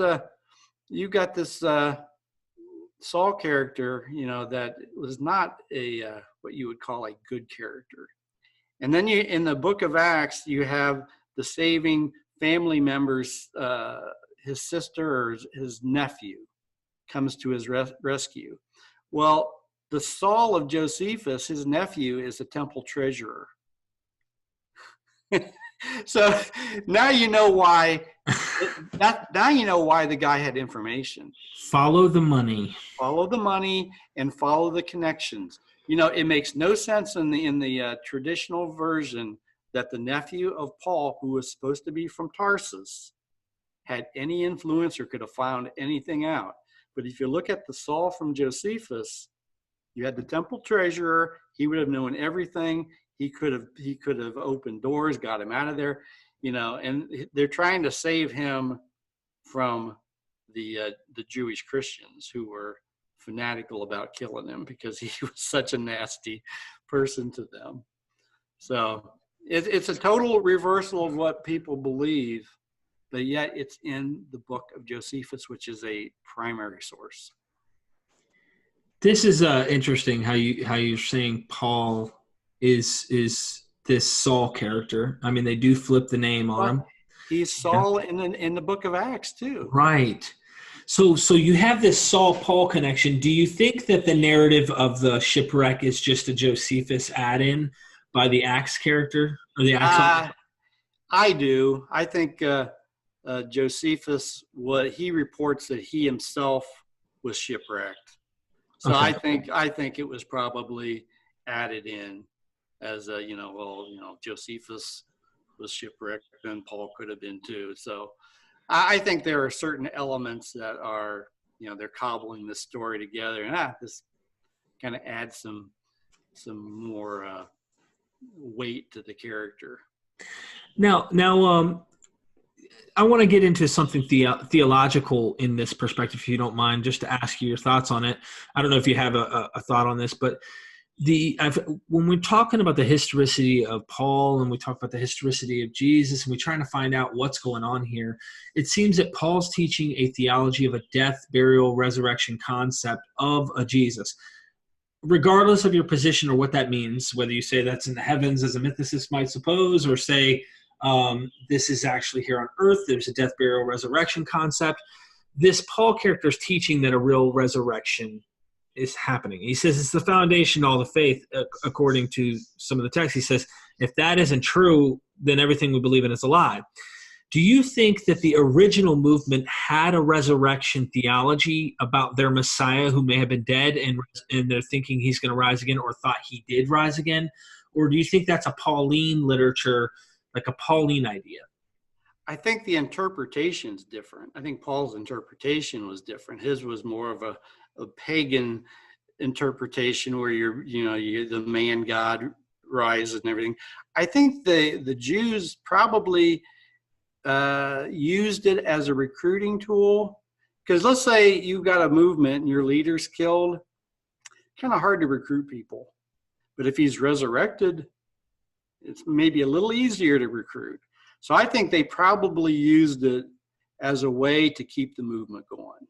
this Saul character, that was not what you would call a good character. And then in the book of Acts, you have the saving family members, his sister or his nephew comes to his rescue. Well, the Saul of Josephus, his nephew, is a temple treasurer. So now you know why. Now you know why the guy had information. Follow the money. Follow the money and follow the connections. You know, it makes no sense in the traditional version that the nephew of Paul, who was supposed to be from Tarsus, had any influence or could have found anything out. But if you look at the Saul from Josephus, you had the temple treasurer. He would have known everything. He could have opened doors, got him out of there, you know. And they're trying to save him from the Jewish Christians who were fanatical about killing him because he was such a nasty person to them. So it's a total reversal of what people believe, but yet it's in the book of Josephus, which is a primary source. This is interesting how you're saying Paul is this Saul character. I mean, they do flip the name on him. He's Saul in the book of Acts too. Right. So you have this Saul-Paul connection. Do you think that the narrative of the shipwreck is just a Josephus add-in by the Acts character or the Acts? I do. I think Josephus, he reports that he himself was shipwrecked. So okay. I think it was probably added in as Josephus was shipwrecked, and Paul could have been too. So I think there are certain elements that are, they're cobbling this story together, and this kind of adds some more weight to the character. Now, I want to get into something theological in this perspective, if you don't mind, just to ask you your thoughts on it. I don't know if you have a thought on this, but when we're talking about the historicity of Paul and we talk about the historicity of Jesus and we're trying to find out what's going on here, it seems that Paul's teaching a theology of a death, burial, resurrection concept of a Jesus. Regardless of your position or what that means, whether you say that's in the heavens as a mythicist might suppose, or say this is actually here on earth, there's a death, burial, resurrection concept, this Paul character is teaching that a real resurrection is happening. He says it's the foundation of all the faith, according to some of the texts. He says, if that isn't true, then everything we believe in is a lie. Do you think that the original movement had a resurrection theology about their Messiah who may have been dead and they're thinking he's going to rise again or thought he did rise again? Or do you think that's a Pauline literature, like a Pauline idea? I think the interpretation's different. I think Paul's interpretation was different. His was more of a pagan interpretation where you're the man God rises and everything. I think the Jews probably used it as a recruiting tool, because let's say you've got a movement and your leader's killed, kind of hard to recruit people. But if he's resurrected, it's maybe a little easier to recruit. So I think they probably used it as a way to keep the movement going.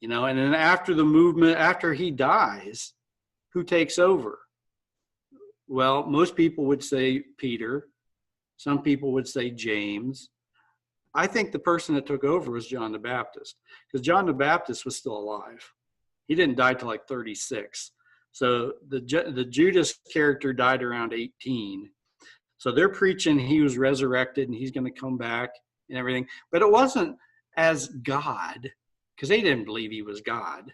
And then after he dies, who takes over? Well, most people would say Peter. Some people would say James. I think the person that took over was John the Baptist, because John the Baptist was still alive. He didn't die till like 36. So the Judas character died around 18. So they're preaching he was resurrected and he's going to come back and everything. But it wasn't as God, because they didn't believe he was God.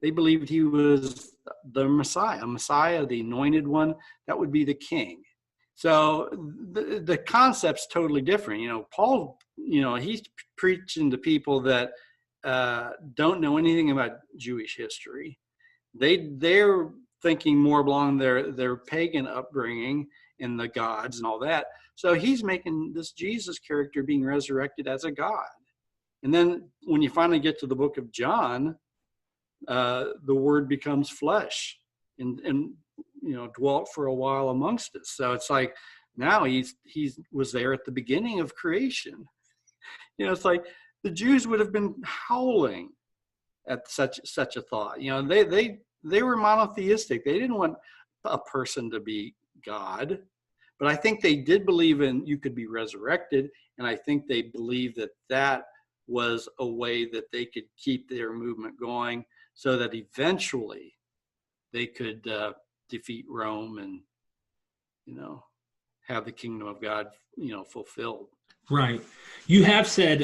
They believed he was the Messiah, the anointed one. That would be the king. So the concept's totally different. Paul, he's preaching to people that don't know anything about Jewish history. They're thinking more along their pagan upbringing and the gods and all that. So he's making this Jesus character being resurrected as a god. And then when you finally get to the book of John, the word becomes flesh and dwelt for a while amongst us. So it's like now he was there at the beginning of creation. It's like the Jews would have been howling at such a thought. They were monotheistic. They didn't want a person to be God. But I think they did believe in you could be resurrected, and I think they believed that that was a way that they could keep their movement going, so that eventually they could defeat Rome and, have the kingdom of God, fulfilled. Right. You have said,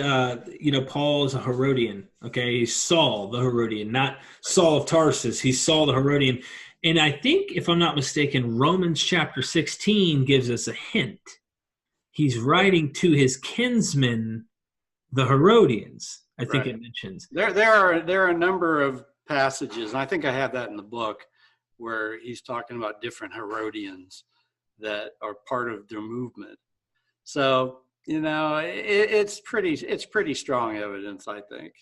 Paul is a Herodian. Okay, he's Saul the Herodian, not Saul of Tarsus. He's Saul the Herodian, and I think, if I'm not mistaken, Romans chapter 16 gives us a hint. He's writing to his kinsmen, the Herodians. I think it mentions there are a number of passages, and I think I have that in the book, where he's talking about different Herodians that are part of their movement. So, it's pretty strong evidence, I think.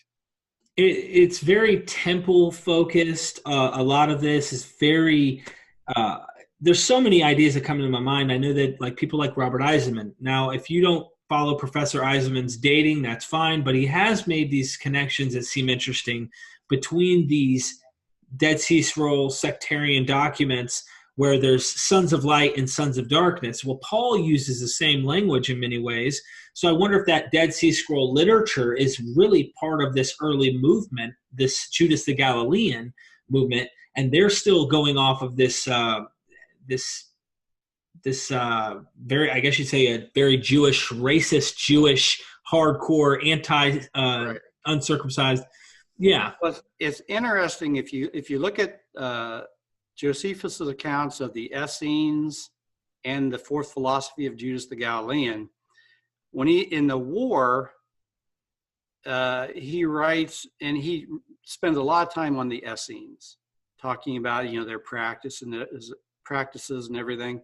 It's very temple focused. A lot of this is very. There's so many ideas that come into my mind. I know that people like Robert Eisenman. Now, if you don't follow Professor Eisenman's dating, that's fine, but he has made these connections that seem interesting between these Dead Sea Scrolls sectarian documents, where there's sons of light and sons of darkness. Well, Paul uses the same language in many ways. So I wonder if that Dead Sea Scroll literature is really part of this early movement, this Judas the Galilean movement, and they're still going off of this very, I guess you'd say, a very Jewish, racist, Jewish, hardcore, uncircumcised. Yeah. Well, it's interesting if you look at Josephus's accounts of the Essenes and the fourth philosophy of Judas the Galilean. When he in the war, he writes, and he spends a lot of time on the Essenes, talking about their practices and everything.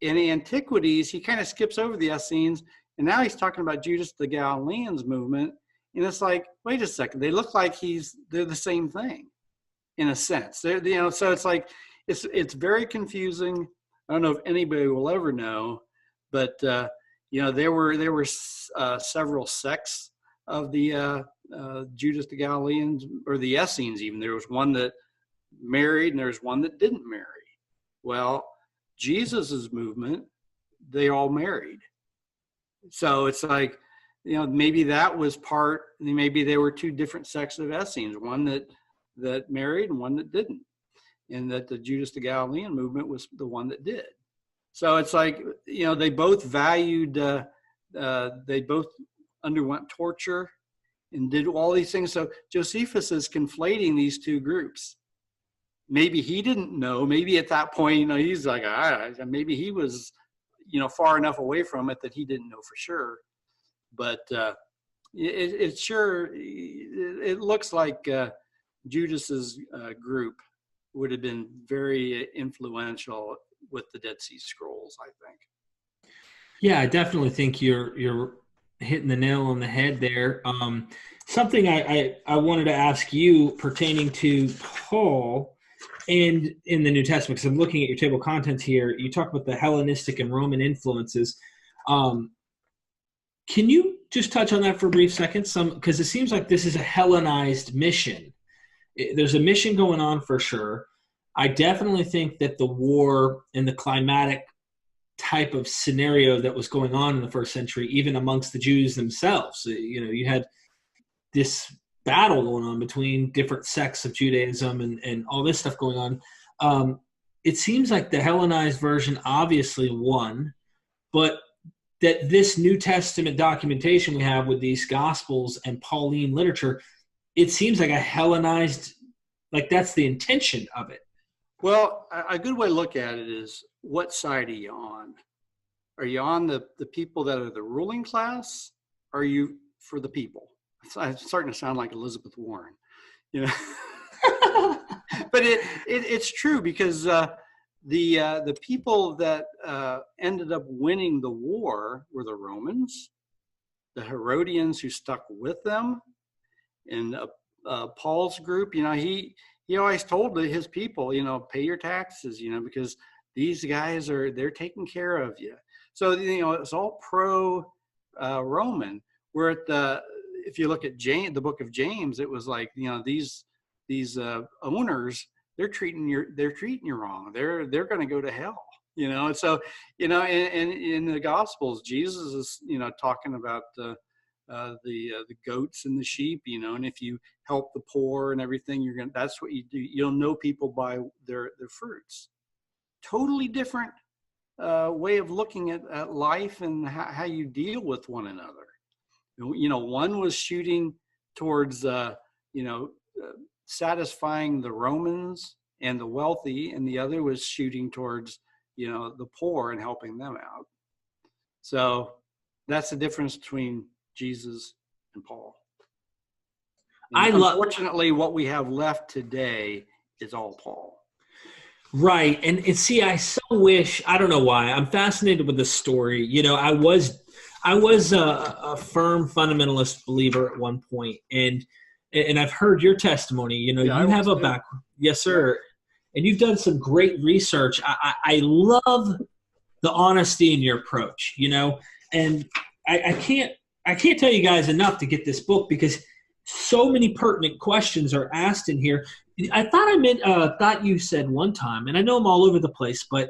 In the Antiquities, he kind of skips over the Essenes, and now he's talking about Judas the Galilean's movement, and it's like, wait a second, they look like they're the same thing, in a sense. So it's like it's very confusing. I don't know if anybody will ever know, but there were several sects of the Judas the Galileans, or the Essenes even. There was one that married, and there was one that didn't marry. Well, Jesus's movement, they all married. So it's like, maybe that was part. Maybe there were two different sects of Essenes, one that married and one that didn't, and that the Judas the Galilean movement was the one that did. So it's like, they both valued, they both underwent torture and did all these things. So Josephus is conflating these two groups. Maybe he didn't know. Maybe at that point, he's like, maybe he was, far enough away from it that he didn't know for sure. But it looks like Judas's group would have been very influential with the Dead Sea Scrolls, I think. Yeah, I definitely think you're hitting the nail on the head there. Something I wanted to ask you pertaining to Paul and in the New Testament, because I'm looking at your table of contents here. You talk about the Hellenistic and Roman influences. Can you just touch on that for a brief second? Because it seems like this is a Hellenized mission. There's a mission going on for sure. I definitely think that the war and the climatic type of scenario that was going on in the first century, even amongst the Jews themselves, you had this battle going on between different sects of Judaism and all this stuff going on. It seems like the Hellenized version obviously won, but that this New Testament documentation we have with these Gospels and Pauline literature, it seems like a Hellenized, like that's the intention of it. Well, a good way to look at it is, what side are you on? Are you on the people that are the ruling class? Or are you for the people? It's starting to sound like Elizabeth Warren, But it's true, because the people that ended up winning the war were the Romans, the Herodians who stuck with them, and Paul's group. He always told his people, pay your taxes, because these guys they're taking care of you. So it's all pro Roman. Where if you look at the book of James, it was like, these owners, they're treating you wrong. They're going to go to hell. And so, and in the Gospels, Jesus is, talking about the goats and the sheep, and if you help the poor and everything, that's what you do. You'll know people by their fruits. Totally different way of looking at life and how you deal with one another. One was shooting towards, satisfying the Romans and the wealthy, and the other was shooting towards, the poor and helping them out. So that's the difference between Jesus and Paul. And unfortunately, what we have left today is all Paul. Right. And see, I so wish, I don't know why, I'm fascinated with this story. I was a firm fundamentalist believer at one point, and I've heard your testimony. You have a background. Yes, sir. Yeah. And you've done some great research. I love the honesty in your approach, and I can't tell you guys enough to get this book, because so many pertinent questions are asked in here. I thought you said one time, and I know I'm all over the place, but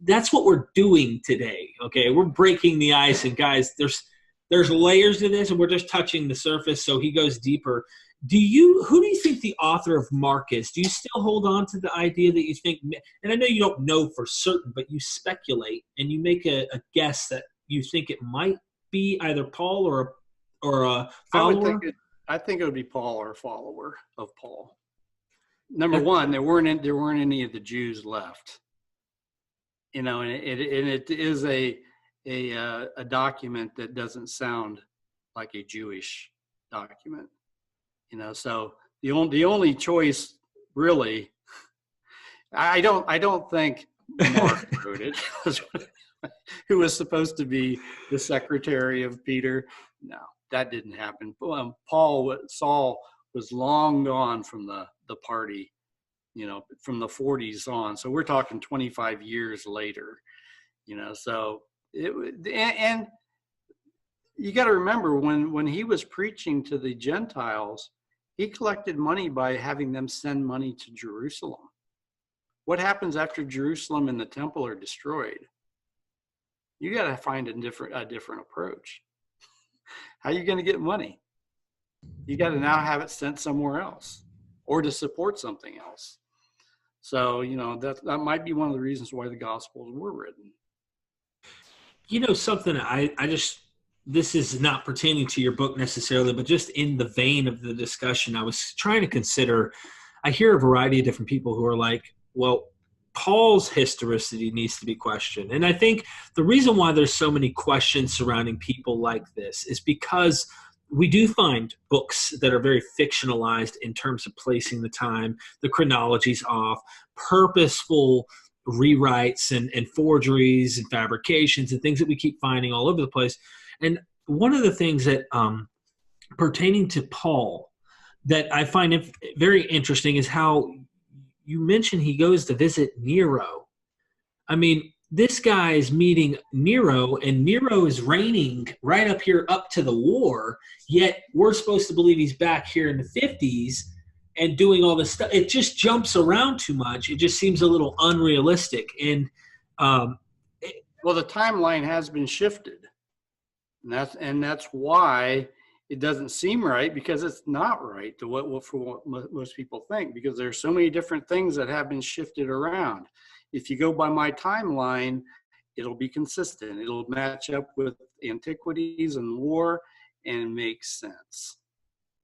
that's what we're doing today. Okay, we're breaking the ice, and guys, there's layers to this, and we're just touching the surface. So he goes deeper. Who do you think the author of Marcus? Do you still hold on to the idea that you think? And I know you don't know for certain, but you speculate and you make a guess that you think it might be either Paul or a follower. I think it would be Paul or a follower of Paul. Number one, there weren't any of the Jews left. And it is a document that doesn't sound like a Jewish document. So the only choice, really, I don't think Mark wrote it, who was supposed to be the secretary of Peter. No, that didn't happen. Saul was long gone from the party, from the 40s on. So we're talking 25 years later, so and you got to remember when he was preaching to the Gentiles, he collected money by having them send money to Jerusalem. What happens after Jerusalem and the temple are destroyed? You got to find a different approach. How are you going to get money? You got to now have it sent somewhere else, or to support something else. So, that might be one of the reasons why the Gospels were written. Something this is not pertaining to your book necessarily, but just in the vein of the discussion, I was trying to consider, I hear a variety of different people who are like, well, Paul's historicity needs to be questioned. And I think the reason why there's so many questions surrounding people like this is because we do find books that are very fictionalized in terms of placing the time, the chronologies off, purposeful rewrites and forgeries and fabrications and things that we keep finding all over the place. And one of the things that pertaining to Paul that I find very interesting is how you mentioned he goes to visit Nero. I mean, this guy is meeting Nero, and Nero is reigning right up here up to the war, yet we're supposed to believe he's back here in the 50s and doing all this stuff. It just jumps around too much. It just seems a little unrealistic. And well, the timeline has been shifted. And that's why it doesn't seem right, because it's not right to what most people think, because there's so many different things that have been shifted around. If you go by my timeline, it'll be consistent. It'll match up with antiquities and war and make sense,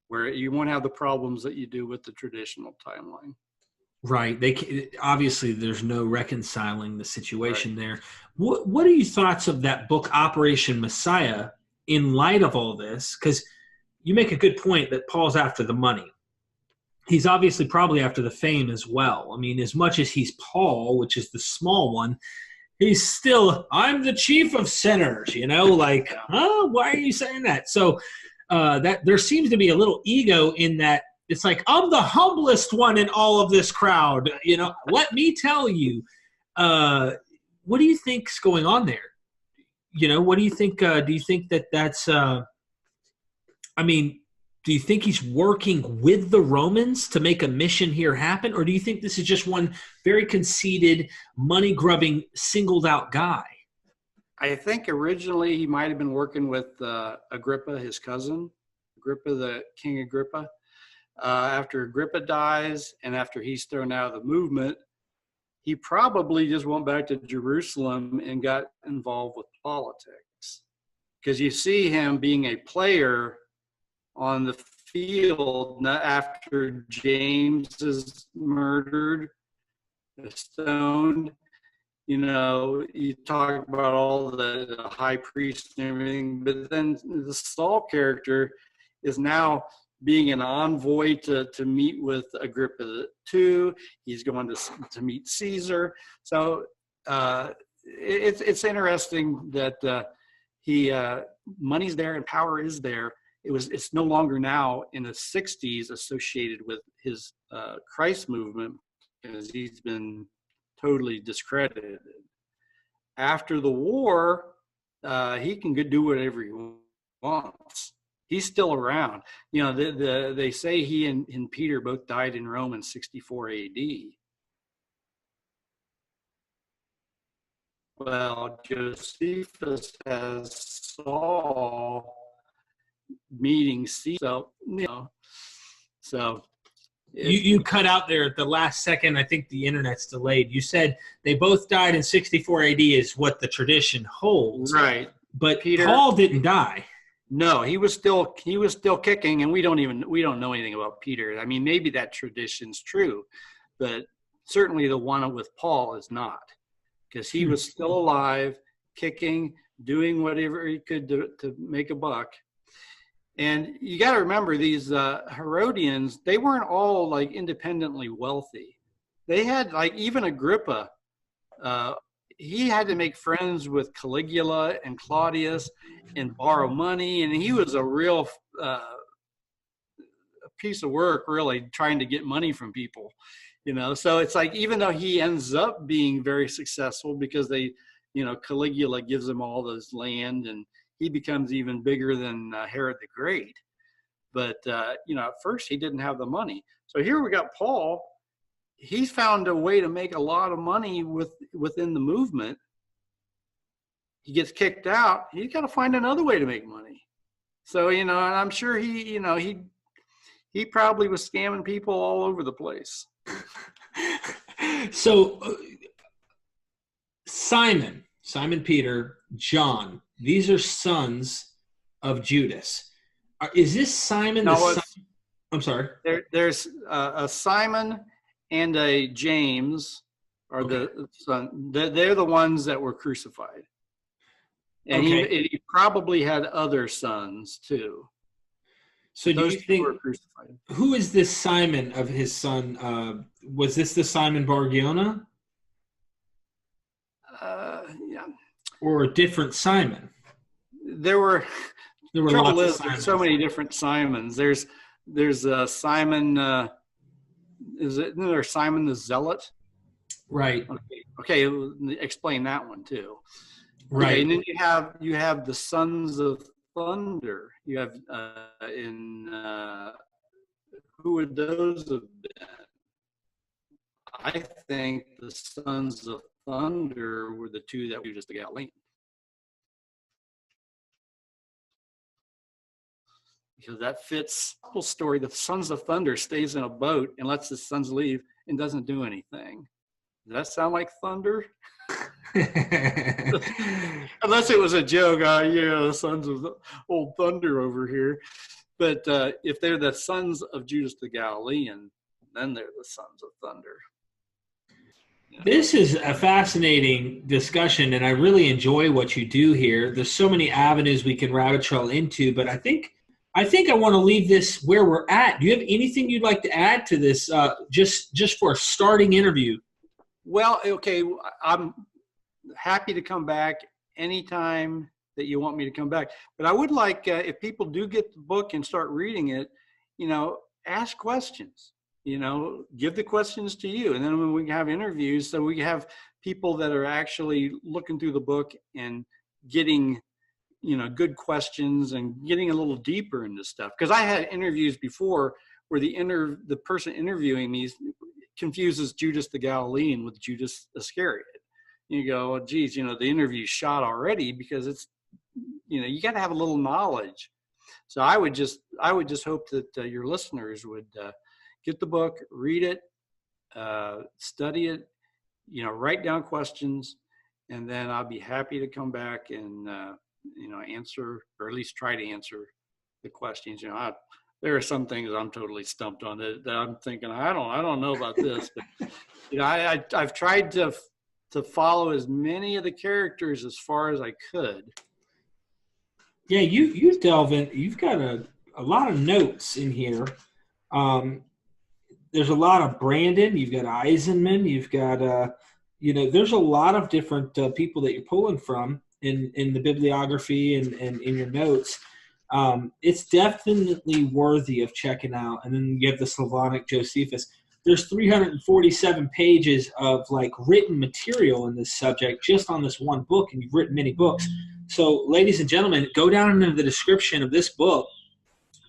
where you won't have the problems that you do with the traditional timeline. Right. Obviously, there's no reconciling the situation there. What are your thoughts of that book, Operation Messiah, in light of all this? Because you make a good point that Paul's after the money. He's obviously probably after the fame as well. I mean, as much as he's Paul, which is the small one, he's still, I'm the chief of sinners, like, why are you saying that? So that there seems to be a little ego in that. It's like, I'm the humblest one in all of this crowd. Let me tell you. What do you think's going on there? What do you think? Do you think that's, do you think he's working with the Romans to make a mission here happen? Or do you think this is just one very conceited, money-grubbing, singled-out guy? I think originally he might have been working with Agrippa, his cousin, Agrippa, the King Agrippa. After Agrippa dies and after he's thrown out of the movement, he probably just went back to Jerusalem and got involved with politics. Because you see him being a player on the field after James is murdered, stoned. You know, you talk about all the high priests and everything, but then the Saul character is now being an envoy to meet with Agrippa II. He's going to meet Caesar. So it's interesting that money's there and power is there. It's no longer now in the 60s associated with his Christ movement, because he's been totally discredited. After the war, he can do whatever he wants. He's still around. You know, they say he and Peter both died in Rome in 64 AD. Well, Josephus has Saul meeting Caesar. So, you know, so you cut out there at the last second. I think the internet's delayed. You said they both died in 64 AD is what the tradition holds. Right. But Paul didn't die. No, he was still kicking, and we don't know anything about Peter. I mean, maybe that tradition's true, but certainly the one with Paul is not, because he was still alive, kicking, doing whatever he could to make a buck. And you got to remember, these Herodians, they weren't all like independently wealthy. They had, like, even Agrippa, he had to make friends with Caligula and Claudius and borrow money. And he was a real piece of work, really, trying to get money from people, you know. So it's like, even though he ends up being very successful because Caligula gives him all this land, and he becomes even bigger than Herod the Great. But, at first he didn't have the money. So here we got Paul. He's found a way to make a lot of money within the movement. He gets kicked out. He's got to find another way to make money. So, and I'm sure he probably was scamming people all over the place. So Simon Peter, John, these are sons of Judas. Is this Simon? I'm sorry. There's a Simon and a James are the son. They're the ones that were crucified. And he probably had other sons too. So do you think, were crucified. Who is this Simon of his son? Was this the Simon Bar-Giona? Yeah. Or a different Simon? There were lots of Simons. There's so many different Simons. There's Simon. Isn't there Simon the Zealot? Right. Okay. Explain that one too. Right. Okay, and then you have the sons of thunder. You have who would those have been? I think the sons of thunder were the two that were just the Galilean. Because that fits the whole story. The sons of thunder stays in a boat and lets his sons leave and doesn't do anything. Does that sound like thunder? Unless it was a joke. The sons of the old thunder over here. But if they're the sons of Judas the Galilean, then they're the sons of thunder. This is a fascinating discussion, and I really enjoy what you do here. There's so many avenues we can rabbit trail into, but I think I want to leave this where we're at. Do you have anything you'd like to add to this, just for a starting interview? Well, okay, I'm happy to come back anytime that you want me to come back. But I would like, if people do get the book and start reading it, ask questions. Give the questions to you. And then when we have interviews, so we have people that are actually looking through the book and getting, good questions and getting a little deeper into stuff. Because I had interviews before where the person interviewing me confuses Judas the Galilean with Judas Iscariot. You go, well, geez, the interview's shot already, because it's, you got to have a little knowledge. So I would just hope that your listeners would get the book, read it, study it, write down questions, and then I'll be happy to come back and answer, or at least try to answer the questions. There are some things I'm totally stumped on that I'm thinking I don't know about this, but I've tried to follow as many of the characters as far as I could. Yeah, you delve in. You've got a lot of notes in here. There's a lot of Brandon. You've got Eisenman. You've got there's a lot of different people that you're pulling from in the bibliography and in your notes. It's definitely worthy of checking out. And then you have the Slavonic Josephus. There's 347 pages of written material in this subject just on this one book, and you've written many books. So, ladies and gentlemen, go down into the description of this book.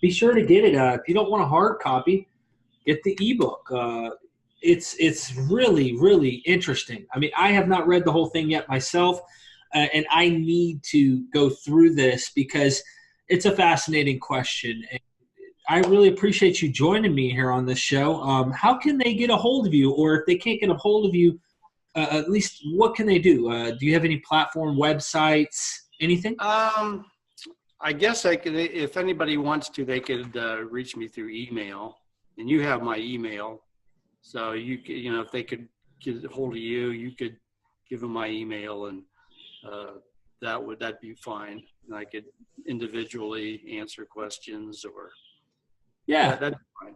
Be sure to get it. If you don't want a hard copy, get the ebook. It's really, really interesting. I mean, I have not read the whole thing yet myself, and I need to go through this because it's a fascinating question. And I really appreciate you joining me here on this show. How can they get a hold of you? Or if they can't get a hold of you, at least what can they do? Do you have any platform, websites, anything? I guess I could, if anybody wants to, they could reach me through email. And you have my email. So you could, if they could get a hold of you, you could give them my email, and that'd be fine. And I could individually answer questions, or that'd be fine.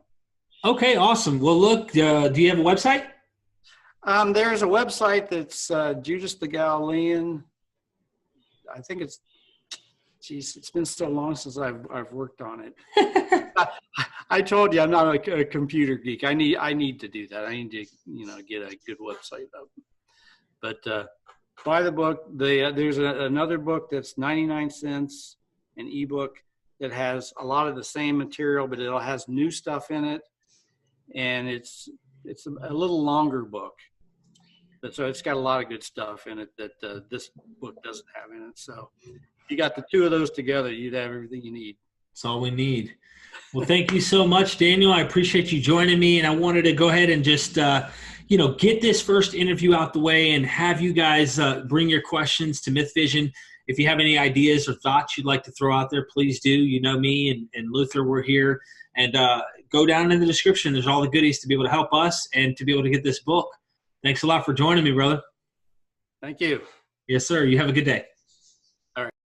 Okay, awesome. Well, look, do you have a website? There's a website that's Judas the Galilean. I think it's been so long since I've worked on it. I told you I'm not a computer geek. I need to do that. I need to get a good website up. But buy the book. There's another book that's 99 cents, an ebook that has a lot of the same material, but it has new stuff in it, and it's a little longer book. But so it's got a lot of good stuff in it that this book doesn't have in it. So if you got the two of those together, you'd have everything you need. That's all we need. Well, thank you so much, Daniel. I appreciate you joining me, and I wanted to go ahead and just, get this first interview out the way and have you guys bring your questions to MythVision. If you have any ideas or thoughts you'd like to throw out there, please do. You know me and Luther, we're here. And go down in the description. There's all the goodies to be able to help us and to be able to get this book. Thanks a lot for joining me, brother. Thank you. Yes, sir. You have a good day.